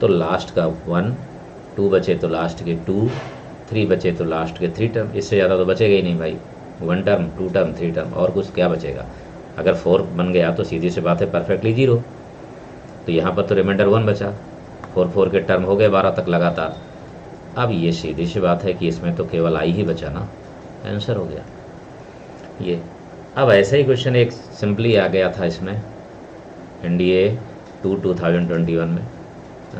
तो लास्ट का 1, 2 बचे तो लास्ट के 2, 3 बचे तो लास्ट के 3 टर्म, इससे ज़्यादा तो बचेगा ही नहीं भाई। 1 टर्म, 2 टर्म, 3 टर्म, और कुछ क्या बचेगा। अगर 4 बन गया तो सीधी सी बात है परफेक्टली 0। तो यहाँ पर तो रिमाइंडर 1 बचा, 4 4 के टर्म हो गए 12 तक लगातार। अब ये सीधी सी बात है कि इसमें तो केवल i ही बचा ना, आंसर हो गया ये। अब ऐसा ही क्वेश्चन एक सिंपली आ गया था इसमें NDA 2021 में।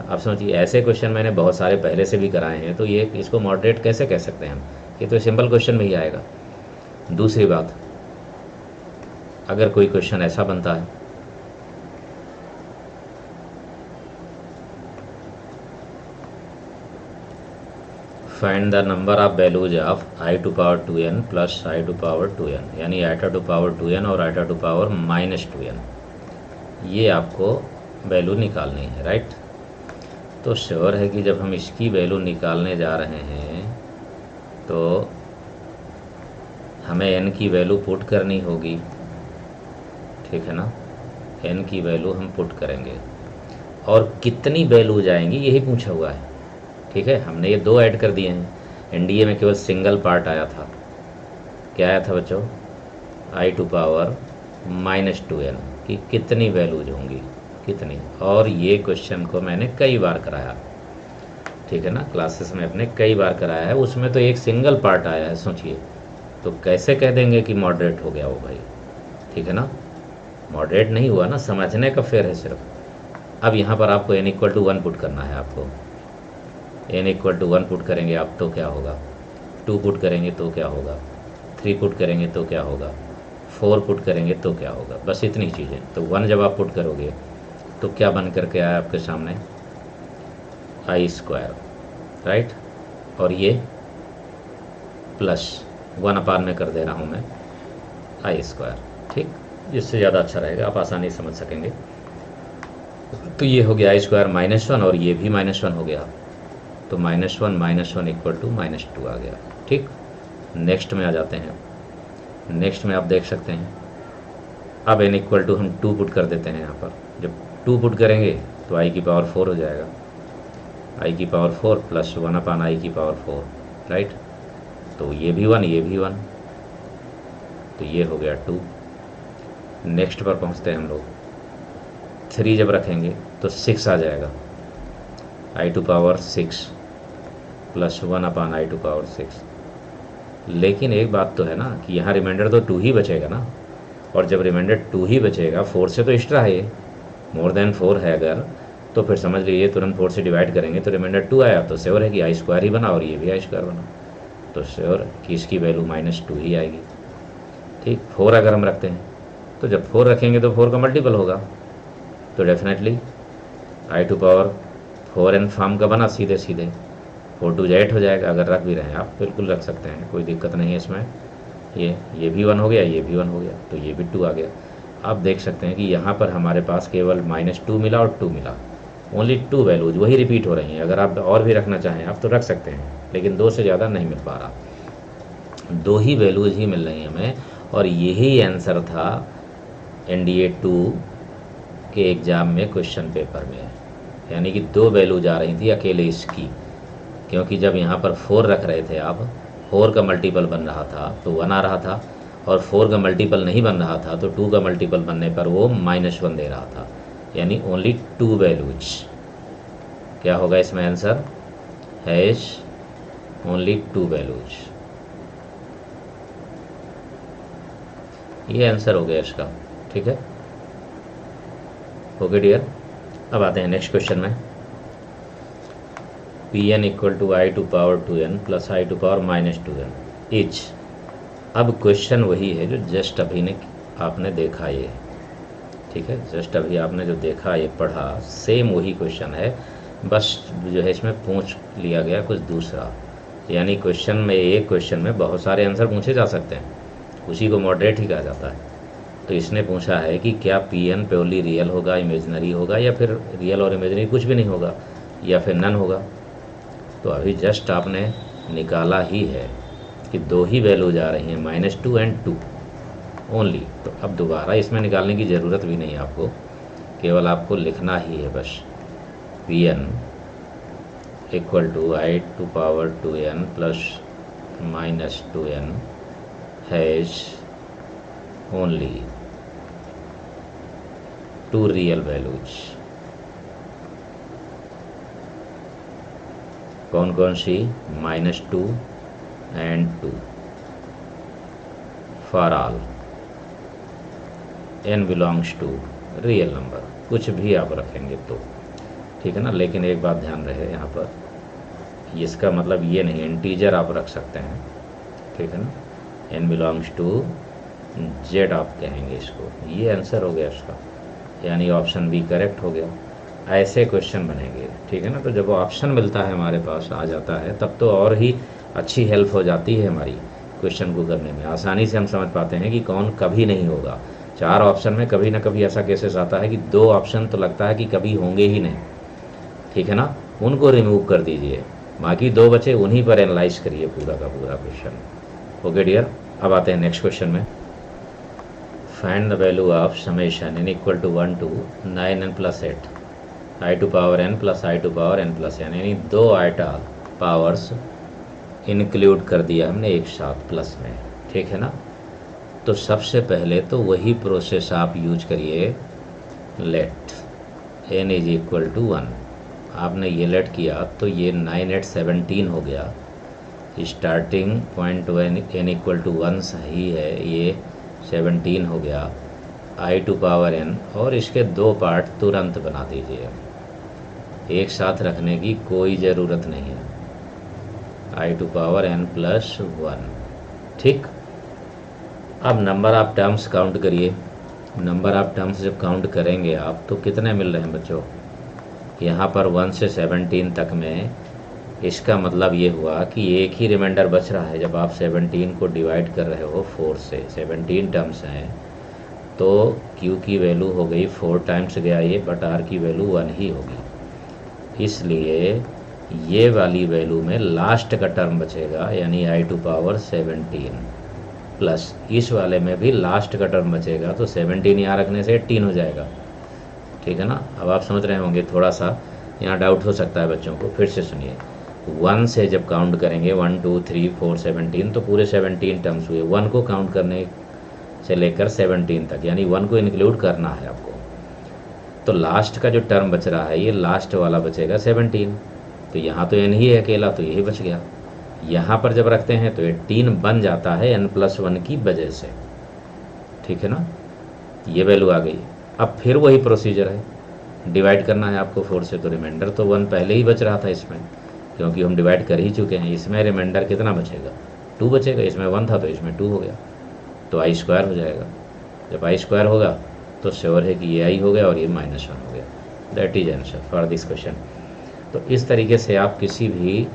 अब समझिए ऐसे क्वेश्चन मैंने बहुत सारे पहले से भी कराए हैं, तो ये इसको मॉडरेट कैसे कह सकते हैं हम, ये तो सिंपल क्वेश्चन में ही आएगा। दूसरी बात, अगर कोई क्वेश्चन ऐसा बनता है find the number of values of i to power 2n plus i to power 2n, यानी i टू पावर 2n और i टू पावर -2n, ये आपको वैल्यू निकालनी है, राइट। तो श्योर है कि जब हम इसकी वैल्यू निकालने जा रहे हैं तो हमें n की वैल्यू पुट करनी होगी, ठीक है ना। n की वैल्यू हम पुट करेंगे और कितनी वैल्यू जाएंगी यही पूछा हुआ है, ठीक है। हमने ये 2 ऐड कर दिए हैं। NDA में केवल सिंगल पार्ट आया था, क्या आया था बच्चों, i टू पावर -2n की कितनी वैल्यूज होंगी, कितनी। और ये क्वेश्चन को मैंने कई बार कराया, ठीक है ना, क्लासेस में अपने कई बार कराया है, उसमें तो एक सिंगल पार्ट आया है। सोचिए तो कैसे कह देंगे कि मॉडरेट हो गया वो भाई, ठीक है ना। मॉडरेट नहीं हुआ ना, समझने का फेर है सिर्फ। अब यहाँ पर आपको n इक्वल टू 1 पुट करना है, आपको n इक्वल टू 1 पुट करेंगे आप तो क्या होगा, 2 पुट करेंगे तो क्या होगा, 3 पुट करेंगे तो क्या होगा, 4 पुट करेंगे तो क्या होगा, बस इतनी चीज़ें। तो 1 जब आप पुट करोगे तो क्या बन करके आया आपके सामने, i², राइट। और ये प्लस 1 में कर दे रहा हूँ मैं i², ठीक। जिससे ज़्यादा अच्छा रहेगा, आप आसानी से समझ सकेंगे। तो ये हो गया i² -1 और ये भी -1 हो गया, तो -1 इक्वल टू -2 आ गया, ठीक। नेक्स्ट में आ जाते हैं। नेक्स्ट में आप देख सकते हैं अब n इक्वल टू हम 2 पुट कर देते हैं यहाँ पर। जब 2 पुट करेंगे तो i की पावर 4 हो जाएगा, i की पावर 4 प्लस 1/i की पावर 4, राइट। तो ये भी 1, ये भी 1, तो ये हो गया 2। नेक्स्ट पर पहुँचते हैं हम लोग। 3 जब रखेंगे तो 6 आ जाएगा, i to power 6 plus 1/i to power 6। लेकिन एक बात तो है ना कि यहाँ रिमाइंडर तो 2 ही बचेगा ना, और जब रिमाइंडर 2 ही बचेगा, 4 से तो एक्स्ट्रा है, ये मोर देन 4 है अगर, तो फिर समझ लीजिए तुरंत 4 से डिवाइड करेंगे तो रिमाइंडर 2 आया, तो श्योर है कि i² ही बना और ये भी i² बना, तो श्योर कि इसकी वैल्यू -2 ही आएगी। ठीक, 4 अगर हम रखते हैं तो जब 4 रखेंगे तो 4 का मल्टीपल होगा, तो डेफिनेटली i⁴n फॉर्म का बना सीधे सीधे, 4 2 8 हो जाएगा। अगर रख भी रहे हैं आप बिल्कुल रख सकते हैं, कोई दिक्कत नहीं है इसमें। ये भी 1 हो गया, ये भी 1 हो गया, तो ये भी 2 आ गया। आप देख सकते हैं कि यहाँ पर हमारे पास केवल -2 मिला और 2 मिला, ओनली 2 वैल्यूज वही रिपीट हो रही हैं। अगर आप और भी रखना चाहें आप तो रख सकते हैं, लेकिन 2 से ज़्यादा नहीं मिल पा रहा, 2 ही वैल्यूज ही मिल रही हैं हमें। और यही आंसर था NDA 2 के एग्ज़ाम में क्वेश्चन पेपर में, यानी कि 2 वैल्यू जा रही थी अकेले इसकी, क्योंकि जब यहाँ पर 4 रख रहे थे आप, 4 का मल्टीपल बन रहा था तो 1 आ रहा था, और 4 का मल्टीपल नहीं बन रहा था तो 2 का मल्टीपल बनने पर वो -1 दे रहा था, यानी ओनली 2 वैल्यूज। क्या होगा इसमें आंसर? Hash only 2 values. ये आंसर हो गया इसका। ठीक है, ओके डियर। अब आते हैं नेक्स्ट क्वेश्चन में। Pn = i⁴2n + i⁻⁻2n is. अब क्वेश्चन वही है जो जस्ट अभी ने आपने देखा, ये ठीक है, जस्ट अभी आपने जो देखा ये पढ़ा, सेम वही क्वेश्चन है, बस जो है इसमें पूछ लिया गया कुछ दूसरा। यानी क्वेश्चन में, एक क्वेश्चन में बहुत सारे आंसर पूछे जा सकते हैं, उसी को मॉडरेट ही कहा जाता है। तो इसने पूछा है कि क्या Pn प्योरली रियल होगा, इमेजिनरी होगा, या फिर रियल और इमेजिनरी कुछ भी नहीं होगा, या फिर नन होगा। तो अभी जस्ट आपने निकाला ही है कि 2 ही वैल्यू जा रही हैं, -2 और 2 ओनली। तो अब दोबारा इसमें निकालने की ज़रूरत भी नहीं है आपको, केवल आपको लिखना ही है बस। Pn = i⁴2n + -2n has only 2 real values. कौन कौन सी? -2 और 2 for all n belongs to real number, कुछ भी आप रखेंगे तो ठीक है ना। लेकिन एक बात ध्यान रहे यहाँ पर, इसका मतलब ये नहीं इंटीजर आप रख सकते हैं, ठीक है ना। n बिलोंग्स टू z आप कहेंगे इसको, ये आंसर हो गया इसका, यानी ऑप्शन बी करेक्ट हो गया। ऐसे क्वेश्चन बनेंगे, ठीक है ना। तो जब ऑप्शन मिलता है हमारे पास आ जाता है, तब तो और ही अच्छी हेल्प हो जाती है हमारी क्वेश्चन को करने में। आसानी से हम समझ पाते हैं कि कौन कभी नहीं होगा। 4 ऑप्शन में कभी ना कभी ऐसा केसेस आता है कि 2 ऑप्शन तो लगता है कि कभी होंगे ही नहीं, ठीक है ना, उनको रिमूव कर दीजिए, बाकी 2 बचे उन्हीं पर एनालाइज करिए पूरा का पूरा क्वेश्चन। ओके डियर, अब आते हैं नेक्स्ट क्वेश्चन में। Find the value of summation n = 1 to 9n + 8 i⁴n + i⁴n+n, यानी 2 आइटा पावर्स इंक्लूड कर दिया हमने एक साथ प्लस में, ठीक है ना। तो सबसे पहले तो वही प्रोसेस आप यूज करिए, लेट n = 1। आपने ये लेट किया तो ये 9 8 17 हो गया। स्टार्टिंग पॉइंट n = 1 सही है, ये 17 हो गया i⁴n, और इसके 2 पार्ट तुरंत बना दीजिए, एक साथ रखने की कोई ज़रूरत नहीं है, i⁴n + 1, ठीक। अब नंबर ऑफ टर्म्स काउंट करिए। नंबर ऑफ टर्म्स जब काउंट करेंगे आप तो कितने मिल रहे हैं बच्चों? यहाँ पर 1 से 17 तक में, इसका मतलब ये हुआ कि एक ही रिमाइंडर बच रहा है। जब आप 17 को डिवाइड कर रहे हो 4 से, 17 टर्म्स हैं, तो Q की वैल्यू हो गई 4 टाइम्स गया ये, बट R की वैल्यू 1 ही होगी। इसलिए ये वाली वैल्यू में लास्ट का टर्म बचेगा, यानी i⁴17 प्लस इस वाले में भी लास्ट का टर्म बचेगा, तो 17 यहाँ रखने से 18 हो जाएगा, ठीक है ना। अब आप समझ रहे होंगे, थोड़ा सा यहाँ डाउट हो सकता है बच्चों को, फिर से सुनिए। 1 से जब काउंट करेंगे 1 2 3 4 17, तो पूरे 17 टर्म्स हुए। 1 को काउंट करने से लेकर 17 तक, यानी 1 को इंक्लूड करना है आपको। तो लास्ट का जो टर्म बच रहा है, ये लास्ट वाला बचेगा 17। तो यहाँ तो n ही है अकेला, तो यही बच गया। यहाँ पर जब रखते हैं तो 18 बन जाता है n + 1 की वजह से, ठीक है ना। ये वैल्यू आ गई। अब फिर वही प्रोसीजर है, डिवाइड करना है आपको 4 से, तो रिमाइंडर तो 1 पहले ही बच रहा था इसमें, क्योंकि हम डिवाइड कर ही चुके हैं। इसमें रिमाइंडर कितना बचेगा, 2 बचेगा। इसमें 1 था तो इसमें 2 हो गया, तो आई स्क्वायर हो जाएगा। जब आई स्क्वायर होगा तो श्योर है कि ये आई हो गया और ये -1 हो गया। That is answer for this question. तो इस तरीके से आप किसी भी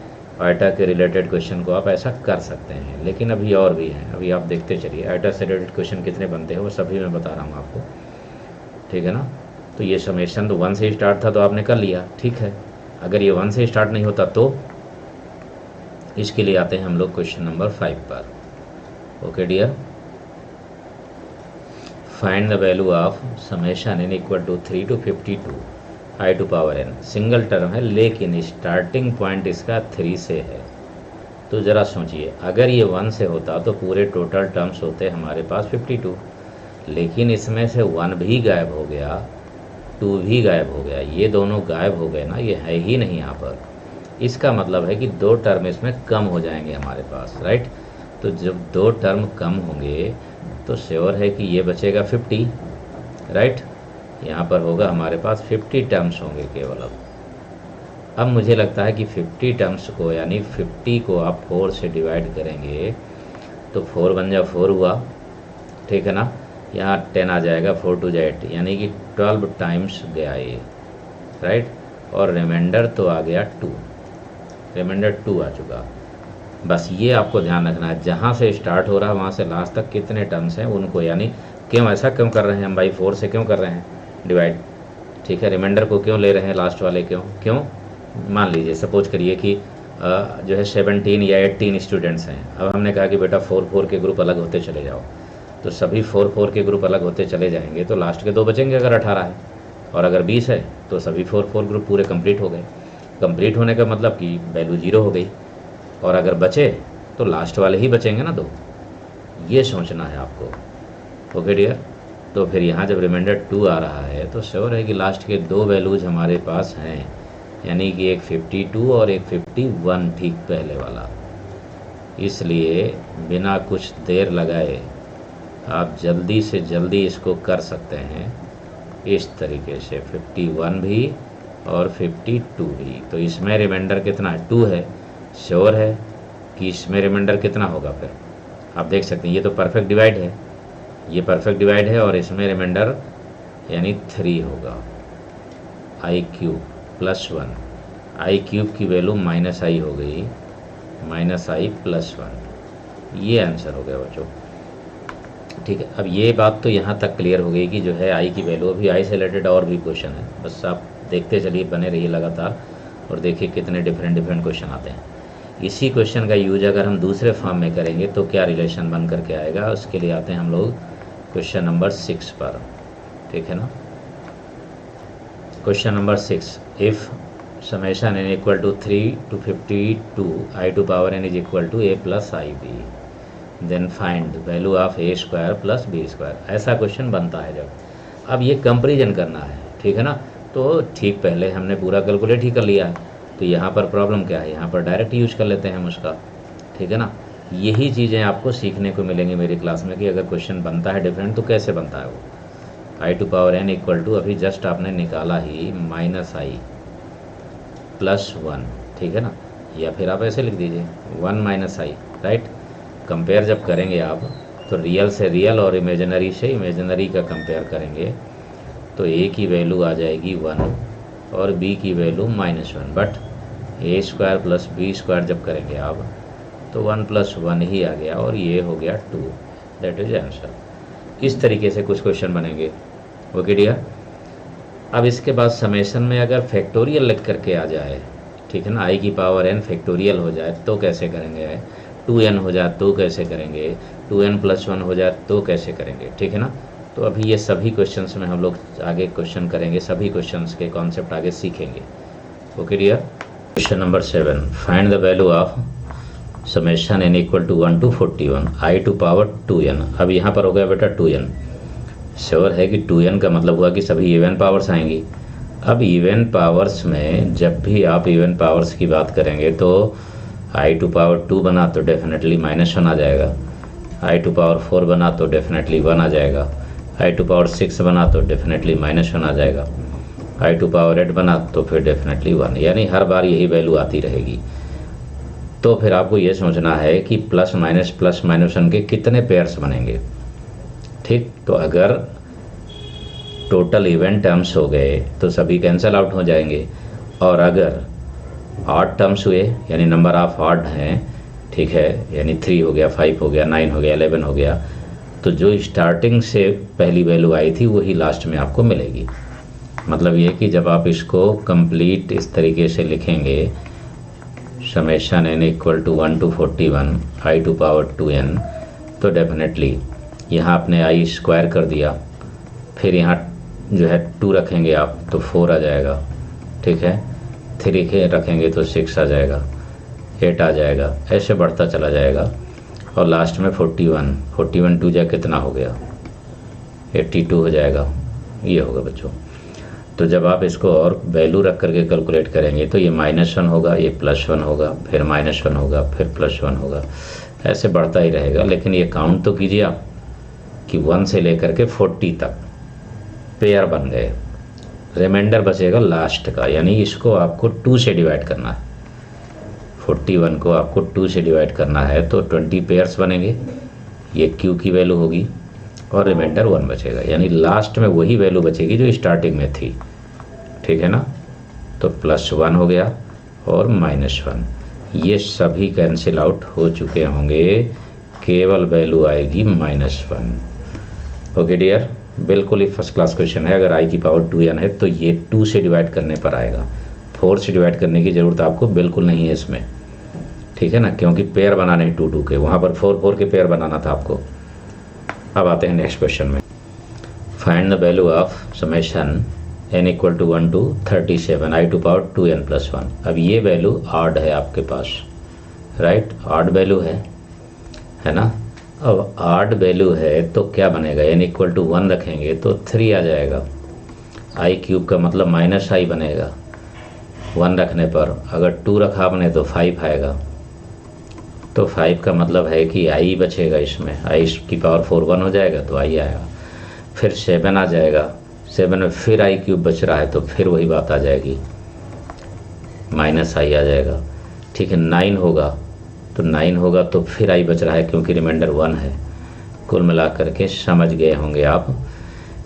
आइटा के रिलेटेड क्वेश्चन को आप ऐसा कर सकते हैं। लेकिन अभी और भी हैं, अभी आप देखते चलिए आइटा से रिलेटेड क्वेश्चन कितने बनते हैं वो सभी मैं बता रहा हूँ आपको, ठीक है ना। तो ये समेशन तो 1 से स्टार्ट था तो आपने कर लिया, ठीक है। अगर ये 1 से स्टार्ट नहीं होता तो इसके लिए आते हैं हम लोग क्वेश्चन नंबर 5 पर। Okay dear, find the value of summation n equal to 3 to 52 i to power n। Single term है लेकिन स्टार्टिंग पॉइंट इसका 3 से है। तो ज़रा सोचिए, अगर ये 1 से होता तो पूरे टोटल टर्म्स होते हमारे पास 52, लेकिन इसमें से 1 भी गायब हो गया, 2 भी गायब हो गया, ये दोनों गायब हो गए ना, ये है ही नहीं यहाँ पर। इसका मतलब है कि 2 टर्म इसमें कम हो जाएंगे हमारे पास, राइट। तो जब 2 टर्म कम होंगे तो श्योर है कि ये बचेगा 50, राइट। यहाँ पर होगा हमारे पास 50 टर्म्स होंगे केवल। अब मुझे लगता है कि 50 टर्म्स को, यानी 50 को आप 4 से डिवाइड करेंगे तो 4 बन जा 4 हुआ, ठीक है ना। यहाँ 10 आ जाएगा, 4 2 जा 8, यानी कि 12 टाइम्स गया ये, राइट। और रिमाइंडर तो आ गया 2, रिमाइंडर 2 आ चुका। बस ये आपको ध्यान रखना है, जहाँ से स्टार्ट हो रहा है वहाँ से लास्ट तक कितने टर्म्स हैं उनको, यानी क्यों ऐसा क्यों कर रहे हैं हम भाई, 4 से क्यों कर रहे हैं डिवाइड, ठीक है। रिमाइंडर को क्यों ले रहे हैं लास्ट वाले, क्यों मान लीजिए सपोज करिए कि जो है 17 या 18 स्टूडेंट्स हैं। अब हमने कहा कि बेटा 4 के ग्रुप अलग होते चले जाओ, तो सभी 4 के ग्रुप अलग होते चले जाएंगे तो लास्ट के 2 बचेंगे अगर 18 है, और अगर 20 है तो सभी 4 ग्रुप पूरे कंप्लीट हो गए। कंप्लीट होने का मतलब कि वैल्यू 0 हो गई, और अगर बचे तो लास्ट वाले ही बचेंगे ना 2। ये सोचना है आपको, ओके डियर। तो फिर यहाँ जब रिमाइंडर 2 आ रहा है तो श्योर है कि लास्ट के 2 वैल्यूज हमारे पास हैं, यानी कि एक 52 और एक 51, ठीक पहले वाला। इसलिए बिना कुछ देर लगाए आप जल्दी से जल्दी इसको कर सकते हैं इस तरीके से, 51 भी और 52 भी। तो इसमें रिमाइंडर कितना है, 2 है। श्योर है कि इसमें रिमाइंडर कितना होगा, फिर आप देख सकते हैं ये तो परफेक्ट डिवाइड है, ये परफेक्ट डिवाइड है, और इसमें रिमाइंडर यानी 3 होगा। i³ +1, i³ की वैल्यू -i हो गई, -i +1, ये आंसर हो गया बच्चों, ठीक है। अब ये बात तो यहाँ तक क्लियर हो गई कि जो है i की वैल्यू, अभी i से रिलेटेड और भी क्वेश्चन है, बस आप देखते चलिए, बने रहिए लगातार और देखिए कितने डिफरेंट क्वेश्चन आते हैं। इसी क्वेश्चन का यूज अगर हम दूसरे फॉर्म में करेंगे तो क्या रिलेशन बन करके आएगा, उसके लिए आते हैं हम लोग क्वेश्चन नंबर 6 पर, ठीक है ना। Question number 6, if summation n equal to 3 to 52 i to power n is equal to a + ib, then find value of a² + b²। ऐसा क्वेश्चन बनता है जब, अब ये कंपेरिजन करना है, ठीक है ना। तो ठीक पहले हमने पूरा कैलकुलेट ही कर लिया है, तो यहाँ पर प्रॉब्लम क्या है, यहाँ पर डायरेक्ट यूज कर लेते हैं हम उसका, ठीक है ना। यही चीज़ें आपको सीखने को मिलेंगी मेरी क्लास में कि अगर क्वेश्चन बनता है डिफरेंट तो कैसे बनता है वो। i to power n equal to, अभी जस्ट आपने निकाला ही, -i +1, ठीक है ना, या फिर आप ऐसे लिख दीजिए 1 - i, राइट। कंपेयर जब करेंगे आप तो रियल से रियल और इमेजिनरी से इमेजिनरी का कंपेयर करेंगे तो a की वैल्यू आ जाएगी 1 और b की वैल्यू -1, बट a² + b² जब करेंगे आप तो 1 + 1 ही आ गया और ये हो गया 2, दैट इज आंसर। इस तरीके से कुछ क्वेश्चन बनेंगे, ओके डियर। अब इसके बाद समेशन में अगर फैक्टोरियल लिख करके आ जाए, ठीक है ना, i की पावर n फैक्टोरियल हो जाए तो कैसे करेंगे, 2n हो जाए तो कैसे करेंगे, 2n + 1 हो जाए तो कैसे करेंगे, ठीक है ना। तो अभी ये सभी क्वेश्चंस में हम लोग आगे क्वेश्चन करेंगे, सभी क्वेश्चंस के कॉन्सेप्ट आगे सीखेंगे, okay dear. Question number 7, find the value of summation n equal to 1 to 41 i to power 2n। अब यहाँ पर हो गया बेटा 2n, श्योर है कि 2n का मतलब हुआ कि सभी इवन पावर्स आएंगी। अब इवन पावर्स में जब भी आप इवन पावर्स की बात करेंगे तो i टू पावर 2 बना तो डेफिनेटली -1 आ जाएगा, i टू पावर 4 बना तो डेफिनेटली 1 आ जाएगा, आई टू पावर 6 बना तो डेफिनेटली -1 आ जाएगा, आई टू पावर 8 बना तो फिर डेफिनेटली 1, यानी हर बार यही वैल्यू आती रहेगी। तो फिर आपको ये सोचना है कि प्लस माइनस 1 के कितने पेयर्स बनेंगे। ठीक, तो अगर टोटल इवेंट टर्म्स हो गए तो सभी कैंसिल आउट हो जाएंगे, और अगर ऑड टर्म्स हुए यानी नंबर ऑफ ऑड हैं, ठीक है, यानी 3 हो गया, 5 हो गया, 9 हो गया, 11 हो गया, तो जो स्टार्टिंग से पहली वैल्यू आई थी वही लास्ट में आपको मिलेगी। मतलब ये कि जब आप इसको कंप्लीट इस तरीके से लिखेंगे, summation n equal to 1 to 41 I to power 2n, तो डेफिनेटली यहाँ आपने आई स्क्वायर कर दिया, फिर यहाँ जो है 2 रखेंगे आप तो 4 आ जाएगा, ठीक है, 3 के रखेंगे तो 6 आ जाएगा, 8 आ जाएगा, ऐसे बढ़ता चला जाएगा, और लास्ट में 41 2 जा कितना हो गया, 82 हो जाएगा, ये होगा बच्चों। तो जब आप इसको और वैल्यू रख करके कैलकुलेट करेंगे तो ये -1 होगा, ये +1 होगा, फिर -1 होगा, फिर +1 होगा, ऐसे बढ़ता ही रहेगा। लेकिन ये काउंट तो कीजिए आप कि 1 से लेकर के 40 तक पेयर बन गए, रिमाइंडर बचेगा लास्ट का, यानी इसको आपको 2 से डिवाइड करना है। 41 को आपको 2 से डिवाइड करना है तो 20 पेयर्स बनेंगे, ये Q की वैल्यू होगी, और रिमाइंडर 1 बचेगा, यानी लास्ट में वही वैल्यू बचेगी जो स्टार्टिंग में थी, ठीक है ना। तो +1 हो गया और -1, ये सभी कैंसिल आउट हो चुके होंगे, केवल वैल्यू आएगी -1। ओके डियर, बिल्कुल ही फर्स्ट क्लास क्वेश्चन है। अगर i की पावर 2n है तो ये 2 से डिवाइड करने पर आएगा, 4 से डिवाइड करने की ज़रूरत आपको बिल्कुल नहीं है इसमें, ठीक है ना, क्योंकि पेयर बनाने 2 के, वहाँ पर 4 के पेयर बनाना था आपको। अब आते हैं नेक्स्ट क्वेश्चन में। Find the value of summation n equal to 1 to 37 I to power 2n + 1। अब ये वैल्यू ऑड है आपके पास, राइट, ऑड वैल्यू है ना। अब ऑड वैल्यू है तो क्या बनेगा, n इक्वल टू 1 रखेंगे तो 3 आ जाएगा, i³ का मतलब -i बनेगा 1 रखने पर, अगर 2 रखा आपने तो 5 आएगा, तो 5 का मतलब है कि i बचेगा इसमें, i की पावर 4 1 हो जाएगा तो i आएगा, फिर 7 आ जाएगा, 7 में फिर i³ बच रहा है तो फिर वही बात आ जाएगी, -i आ जाएगा, ठीक है। 9 होगा तो फिर i बच रहा है क्योंकि रिमाइंडर 1 है। कुल मिलाकर के समझ गए होंगे आप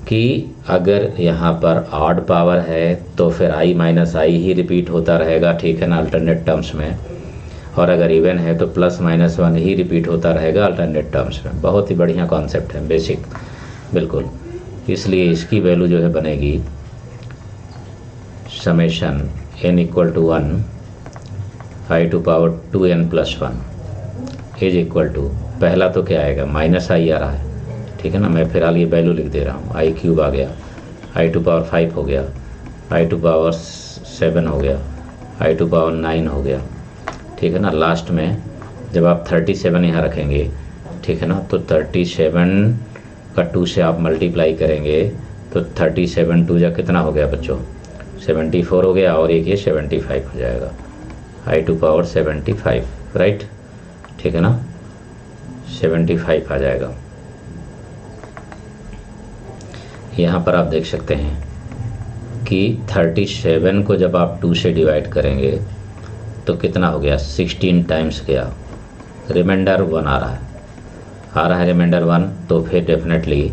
कि अगर यहाँ पर ऑड पावर है तो फिर i - i ही रिपीट होता रहेगा, ठीक है ना, अल्टरनेट टर्म्स में, और अगर इवन है तो +-1 ही रिपीट होता रहेगा अल्टरनेट टर्म्स में। बहुत ही बढ़िया कॉन्सेप्ट है, बेसिक, बिल्कुल। इसलिए इसकी वैल्यू जो है बनेगी summation n equal to 1 I to power 2n + 1 is equal to, पहला तो क्या आएगा, -i आ रहा है, ठीक है ना, मैं फिलहाल ये वैल्यू लिख दे रहा हूँ, i³ आ गया, आई टू पावर 5 हो गया, आई टू पावर 7 हो गया, आई टू पावर 9 हो गया, ठीक है ना। लास्ट में जब आप 37 यहाँ रखेंगे, ठीक है ना, तो 37 का 2 से आप मल्टीप्लाई करेंगे तो 37 2 जा कितना हो गया बच्चों, 74 हो गया, और एक ये 75 हो जाएगा, आई टू पावर 75, राइट, ठीक है ना, 75 आ जाएगा। यहाँ पर आप देख सकते हैं कि 37 को जब आप 2 से डिवाइड करेंगे तो कितना हो गया, 16 टाइम्स गया, रिमाइंडर 1 आ रहा है रिमाइंडर 1, तो फिर डेफिनेटली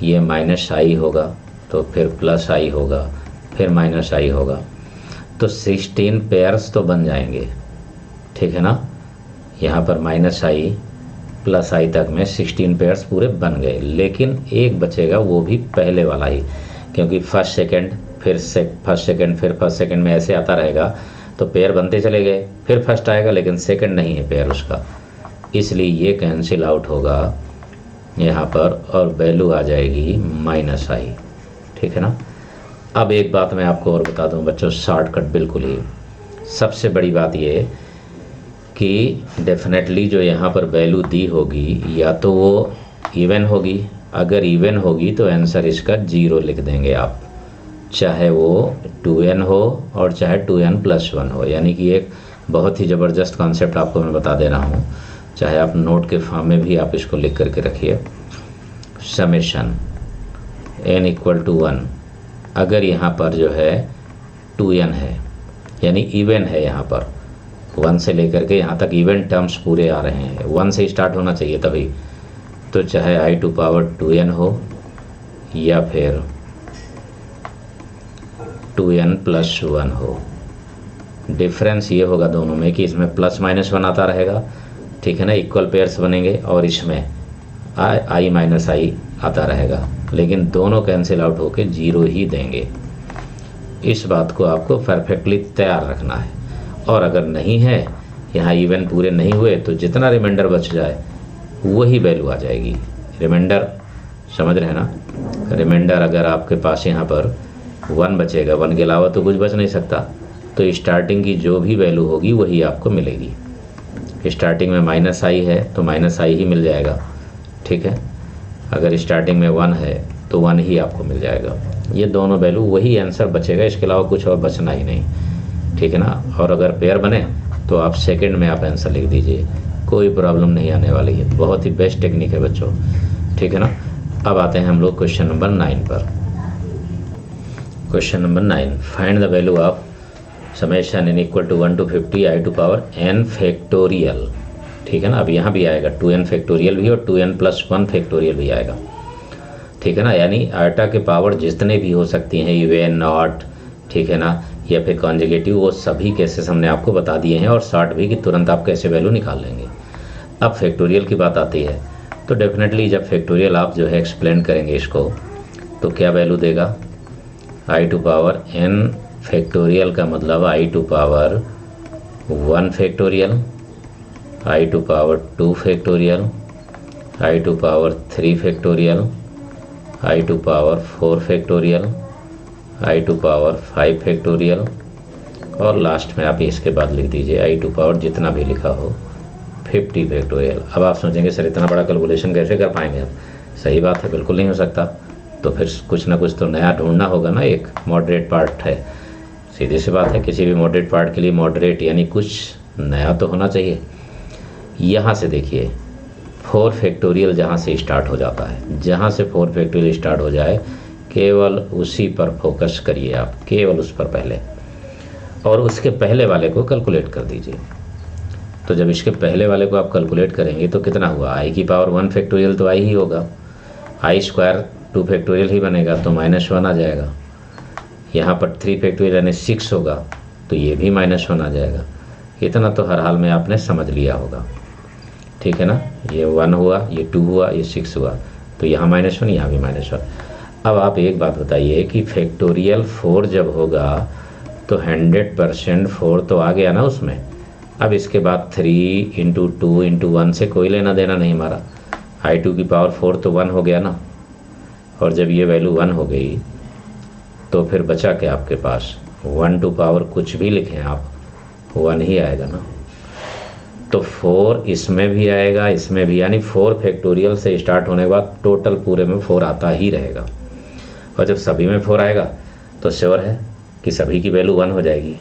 ये -i होगा, तो फिर +i होगा, फिर -i होगा, तो 16 पेयर्स तो बन जाएंगे, ठीक है ना। यहाँ पर -i +i तक में 16 पेयर्स पूरे बन गए, लेकिन एक बचेगा, वो भी पहले वाला ही, क्योंकि फर्स्ट सेकंड फिर फर्स्ट सेकंड में ऐसे आता रहेगा, तो पेयर बनते चले गए, फिर फर्स्ट आएगा लेकिन सेकंड नहीं है पेयर उसका, इसलिए ये कैंसिल आउट होगा यहाँ पर, और वैल्यू आ जाएगी -i, ठीक है ना। अब एक बात मैं आपको और बता दूं बच्चों, शॉर्टकट बिल्कुल ही, सबसे बड़ी बात ये कि डेफिनेटली जो यहाँ पर वैल्यू दी होगी या तो वो इवन होगी, अगर इवन होगी तो आंसर इसका 0 लिख देंगे आप, चाहे वो 2n हो और चाहे 2n + 1 हो, यानी कि एक बहुत ही ज़बरदस्त कॉन्सेप्ट आपको मैं बता दे रहा हूँ, चाहे आप नोट के फॉर्म में भी आप इसको लिख करके रखिए। समेशन n इक्वल टू 1, अगर यहाँ पर जो है 2n है यानी इवन है, यहाँ पर 1 से लेकर के यहाँ तक इवन टर्म्स पूरे आ रहे हैं, 1 से स्टार्ट होना चाहिए तभी, तो चाहे i टू पावर 2n हो या फिर 2n प्लस 1 हो, डिफरेंस ये होगा दोनों में कि इसमें प्लस माइनस 1 आता रहेगा, ठीक है ना, इक्वल पेयर्स बनेंगे, और इसमें i माइनस i आता रहेगा, लेकिन दोनों कैंसिल आउट होके 0 ही देंगे। इस बात को आपको परफेक्टली तैयार रखना है। और अगर नहीं है, यहाँ इवन पूरे नहीं हुए, तो जितना रिमाइंडर बच जाए वही वैल्यू आ जाएगी। रिमाइंडर समझ रहे हैं ना, रिमाइंडर अगर आपके पास यहाँ पर 1 बचेगा, 1 के अलावा तो कुछ बच नहीं सकता, तो स्टार्टिंग की जो भी वैल्यू होगी वही आपको मिलेगी। स्टार्टिंग में माइनस i है तो माइनस i ही मिल जाएगा, ठीक है। अगर स्टार्टिंग में 1 है तो 1 ही आपको मिल जाएगा। ये दोनों वैल्यू वही आंसर बचेगा, इसके अलावा कुछ और बचना ही नहीं, ठीक है ना। और अगर पेयर बने तो आप सेकंड में आप आंसर लिख दीजिए, कोई प्रॉब्लम नहीं आने वाली है। बहुत ही बेस्ट टेक्निक है बच्चों, ठीक है ना। अब आते हैं हम लोग क्वेश्चन नंबर 9 पर। Question number 9, find the value of summation n equal to 1 to 50 i to power n factorial, ठीक है ना। अब यहाँ भी आएगा 2n फैक्टोरियल भी और 2n प्लस 1 फैक्टोरियल भी आएगा, ठीक है ना। यानी आटा के पावर जितने भी हो सकती हैं, इवन, नॉट, ठीक है ना, या फिर कॉन्जुगेटिव, वो सभी केसेस हमने आपको बता दिए हैं, और शॉर्ट भी कि तुरंत आप कैसे वैल्यू निकाल लेंगे। अब फैक्टोरियल की बात आती है, तो डेफिनेटली जब फैक्टोरियल आप जो है एक्सप्लेन करेंगे इसको, तो क्या वैल्यू देगा, i to power n factorial का मतलब i to power 1 factorial, i to power 2 factorial, i to power 3 factorial, i to power 4 factorial, i to power 5 factorial, और लास्ट में आप इसके बाद लिख दीजिए i टू पावर जितना भी लिखा हो 50 फैक्टोरियल। अब आप सोचेंगे सर इतना बड़ा कैलकुलेशन कैसे कर पाएंगे आप? सही बात है, बिल्कुल नहीं हो सकता, तो फिर कुछ ना कुछ तो नया ढूंढना होगा ना। एक मॉडरेट पार्ट है, सीधी सी बात है, किसी भी मॉडरेट पार्ट के लिए मॉडरेट यानी कुछ नया तो होना चाहिए। यहाँ से देखिए 4 फैक्टोरियल जहाँ से स्टार्ट हो जाता है, जहाँ से 4 फैक्टोरियल स्टार्ट हो जाए केवल उसी पर फोकस करिए आप, केवल उस पर पहले, और उसके पहले वाले को कैलकुलेट कर दीजिए। तो जब इसके पहले वाले को आप कैलकुलेट करेंगे तो कितना हुआ, i की पावर 1 फैक्टोरियल तो i ही होगा, i स्क्वायर 2 फैक्टोरियल ही बनेगा तो -1 आ जाएगा। यहाँ पर 3 फैक्टोरियल यानी 6 होगा तो ये भी -1 आ जाएगा। इतना तो हर हाल में आपने समझ लिया होगा, ठीक है ना। ये 1 हुआ, ये 2 हुआ, ये 6 हुआ, तो यहाँ -1, यहाँ भी -1। अब आप एक बात बताइए कि फैक्टोरियल 4 जब होगा तो 100% 4 तो आ गया ना उसमें। अब इसके बाद 3 × 2 × 1 से कोई लेना देना नहीं हमारा, i2 की पावर 4 तो 1 हो गया ना। और जब ये वैल्यू 1 हो गई तो फिर बचा क्या आपके पास, 1 टू पावर कुछ भी लिखें आप, 1 ही आएगा ना। तो 4 इसमें भी आएगा, इसमें भी, यानी 4 फैक्टोरियल से स्टार्ट होने के बाद टोटल पूरे में 4 आता ही रहेगा। और जब सभी में 4 आएगा तो श्योर है कि सभी की वैल्यू 1 हो जाएगी।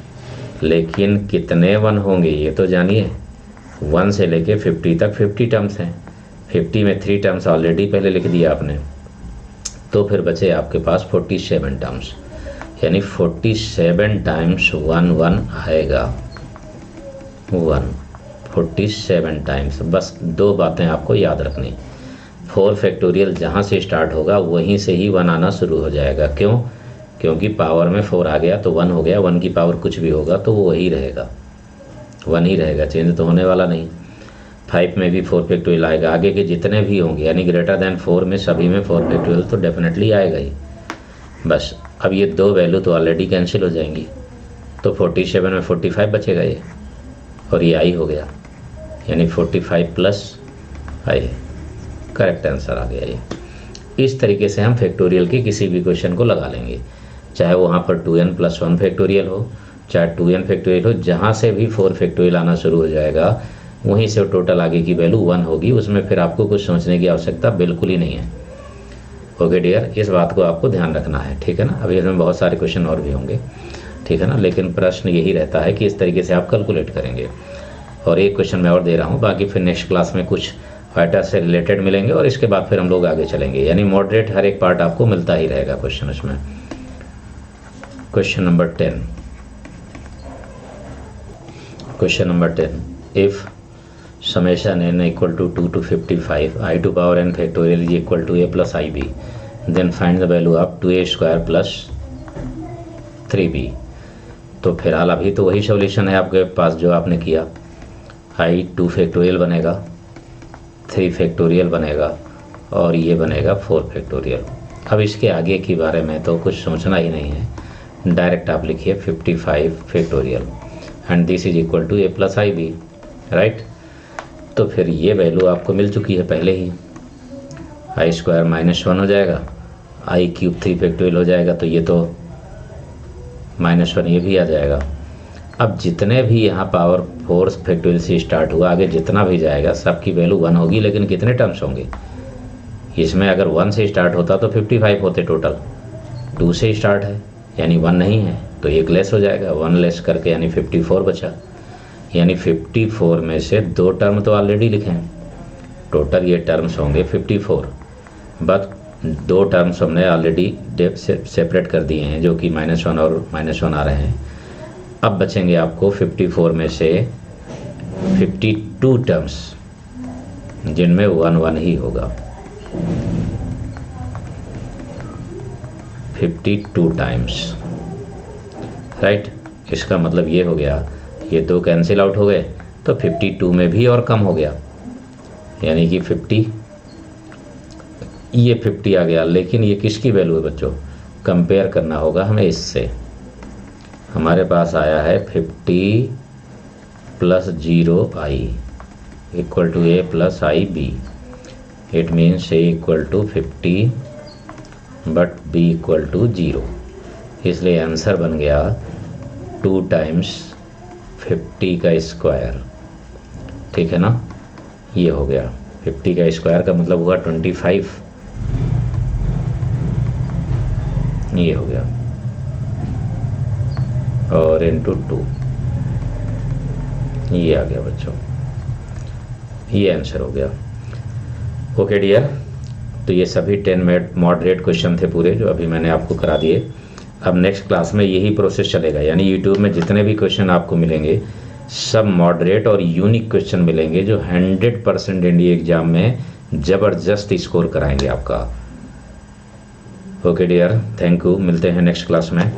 लेकिन कितने 1 होंगे ये तो जानिए, 1 से लेके 50 तक 50 टर्म्स हैं, 50 में 3 टर्म्स ऑलरेडी पहले लिख दिया आपने, तो फिर बचे आपके पास 47 टर्म्स, यानी 47 टाइम्स 1 आएगा 1, 47 टाइम्स। बस 2 बातें आपको याद रखनी, 4 फैक्टोरियल जहाँ से स्टार्ट होगा वहीं से ही 1 आना शुरू हो जाएगा। क्यों? क्योंकि पावर में 4 आ गया तो 1 हो गया, 1 की पावर कुछ भी होगा तो वो वही रहेगा, 1 ही रहेगा, चेंज तो होने वाला नहीं। 5 में भी 4 फैक्टोरियल आएगा, आगे के जितने भी होंगे यानी ग्रेटर देन 4 में सभी में 4 फैक्टोरियल तो डेफिनेटली आएगा ही। बस अब ये 2 वैल्यू तो ऑलरेडी कैंसिल हो जाएंगी, तो 47 में 45 बचेगा ये, और ये आई हो गया, यानी 45 प्लस आई, करेक्ट आंसर आ गया ये। इस तरीके से हम फैक्टोरियल के किसी भी क्वेश्चन को लगा लेंगे, चाहे वहाँ पर 2n प्लस 1 फैक्टोरियल हो, चाहे 2n फैक्टोरियल हो, जहाँ से भी 4 फैक्टोरियल आना शुरू हो जाएगा वहीं से टोटल आगे की वैल्यू 1 होगी, उसमें फिर आपको कुछ सोचने की आवश्यकता बिल्कुल ही नहीं है। ओके डियर, इस बात को आपको ध्यान रखना है, ठीक है ना। अभी इसमें बहुत सारे क्वेश्चन और भी होंगे, ठीक है ना, लेकिन प्रश्न यही रहता है कि इस तरीके से आप कैलकुलेट करेंगे। और एक क्वेश्चन मैं और दे रहा हूँ, बाकी फिर नेक्स्ट क्लास में कुछ वाइटा से रिलेटेड मिलेंगे और इसके बाद फिर हम लोग आगे चलेंगे, यानी मॉडरेट हर एक पार्ट आपको मिलता ही रहेगा क्वेश्चन इसमें। Question number 10, question number 10, if summation n equal to 2 to 55 I to power n factorial is equal to a plus ib, then find the value of 2a square plus 3b। तो फिलहाल अभी तो वही सॉल्यूशन है आपके पास जो आपने किया, i 2 फैक्टोरियल बनेगा, 3 फैक्टोरियल बनेगा और ये बनेगा 4 फैक्टोरियल। अब इसके आगे के बारे में तो कुछ सोचना ही नहीं है, डायरेक्ट आप लिखिए 55 factorial and this is equal to a plus I B, right. तो फिर ये वैल्यू आपको मिल चुकी है पहले ही, आई स्क्वायर -1 हो जाएगा, आई क्यूब 3 फैक्टोरियल हो जाएगा, तो ये तो -1 ये भी आ जाएगा। अब जितने भी यहाँ पावर 4 फैक्टोरियल से स्टार्ट हुआ, आगे जितना भी जाएगा सबकी वैल्यू 1 होगी, लेकिन कितने टर्म्स होंगे इसमें? अगर 1 से स्टार्ट होता तो 55 होते टोटल, 2 से स्टार्ट है यानी 1 नहीं है, तो एक लेस हो जाएगा, 1 लेस करके यानी 54 बचा। यानी 54 में से 2 टर्म तो ऑलरेडी लिखे हैं, टोटल ये टर्म्स होंगे 54, बट 2 टर्म्स हमने ऑलरेडी सेपरेट कर दिए हैं जो कि -1 और -1 आ रहे हैं। अब बचेंगे आपको 54 में से 52 टर्म्स जिनमें 1 ही होगा, 52 टाइम्स, राइट। इसका मतलब ये हो गया, ये 2 कैंसिल आउट हो गए तो 52 में भी और कम हो गया, यानी कि 50, ये 50 आ गया। लेकिन ये किसकी वैल्यू है बच्चों? कंपेयर करना होगा हमें इससे। हमारे पास आया है 50 + 0i equal to a + ib, it means a equal to 50 but b equal to 0, इसलिए आंसर बन गया 2 टाइम्स 50 का स्क्वायर, ठीक है ना। ये हो गया 50 का स्क्वायर का मतलब हुआ 25, ये हो गया, और इंटू 2 ये आ गया बच्चों, ये आंसर हो गया। ओके डियर, तो ये सभी 10 मॉडरेट क्वेश्चन थे पूरे जो अभी मैंने आपको करा दिए। अब नेक्स्ट क्लास में यही प्रोसेस चलेगा, यानी यूट्यूब में जितने भी क्वेश्चन आपको मिलेंगे सब मॉडरेट और यूनिक क्वेश्चन मिलेंगे जो 100% इंडिया एग्जाम में ज़बरदस्त स्कोर कराएंगे आपका। ओके डियर, थैंक यू, मिलते हैं नेक्स्ट क्लास में।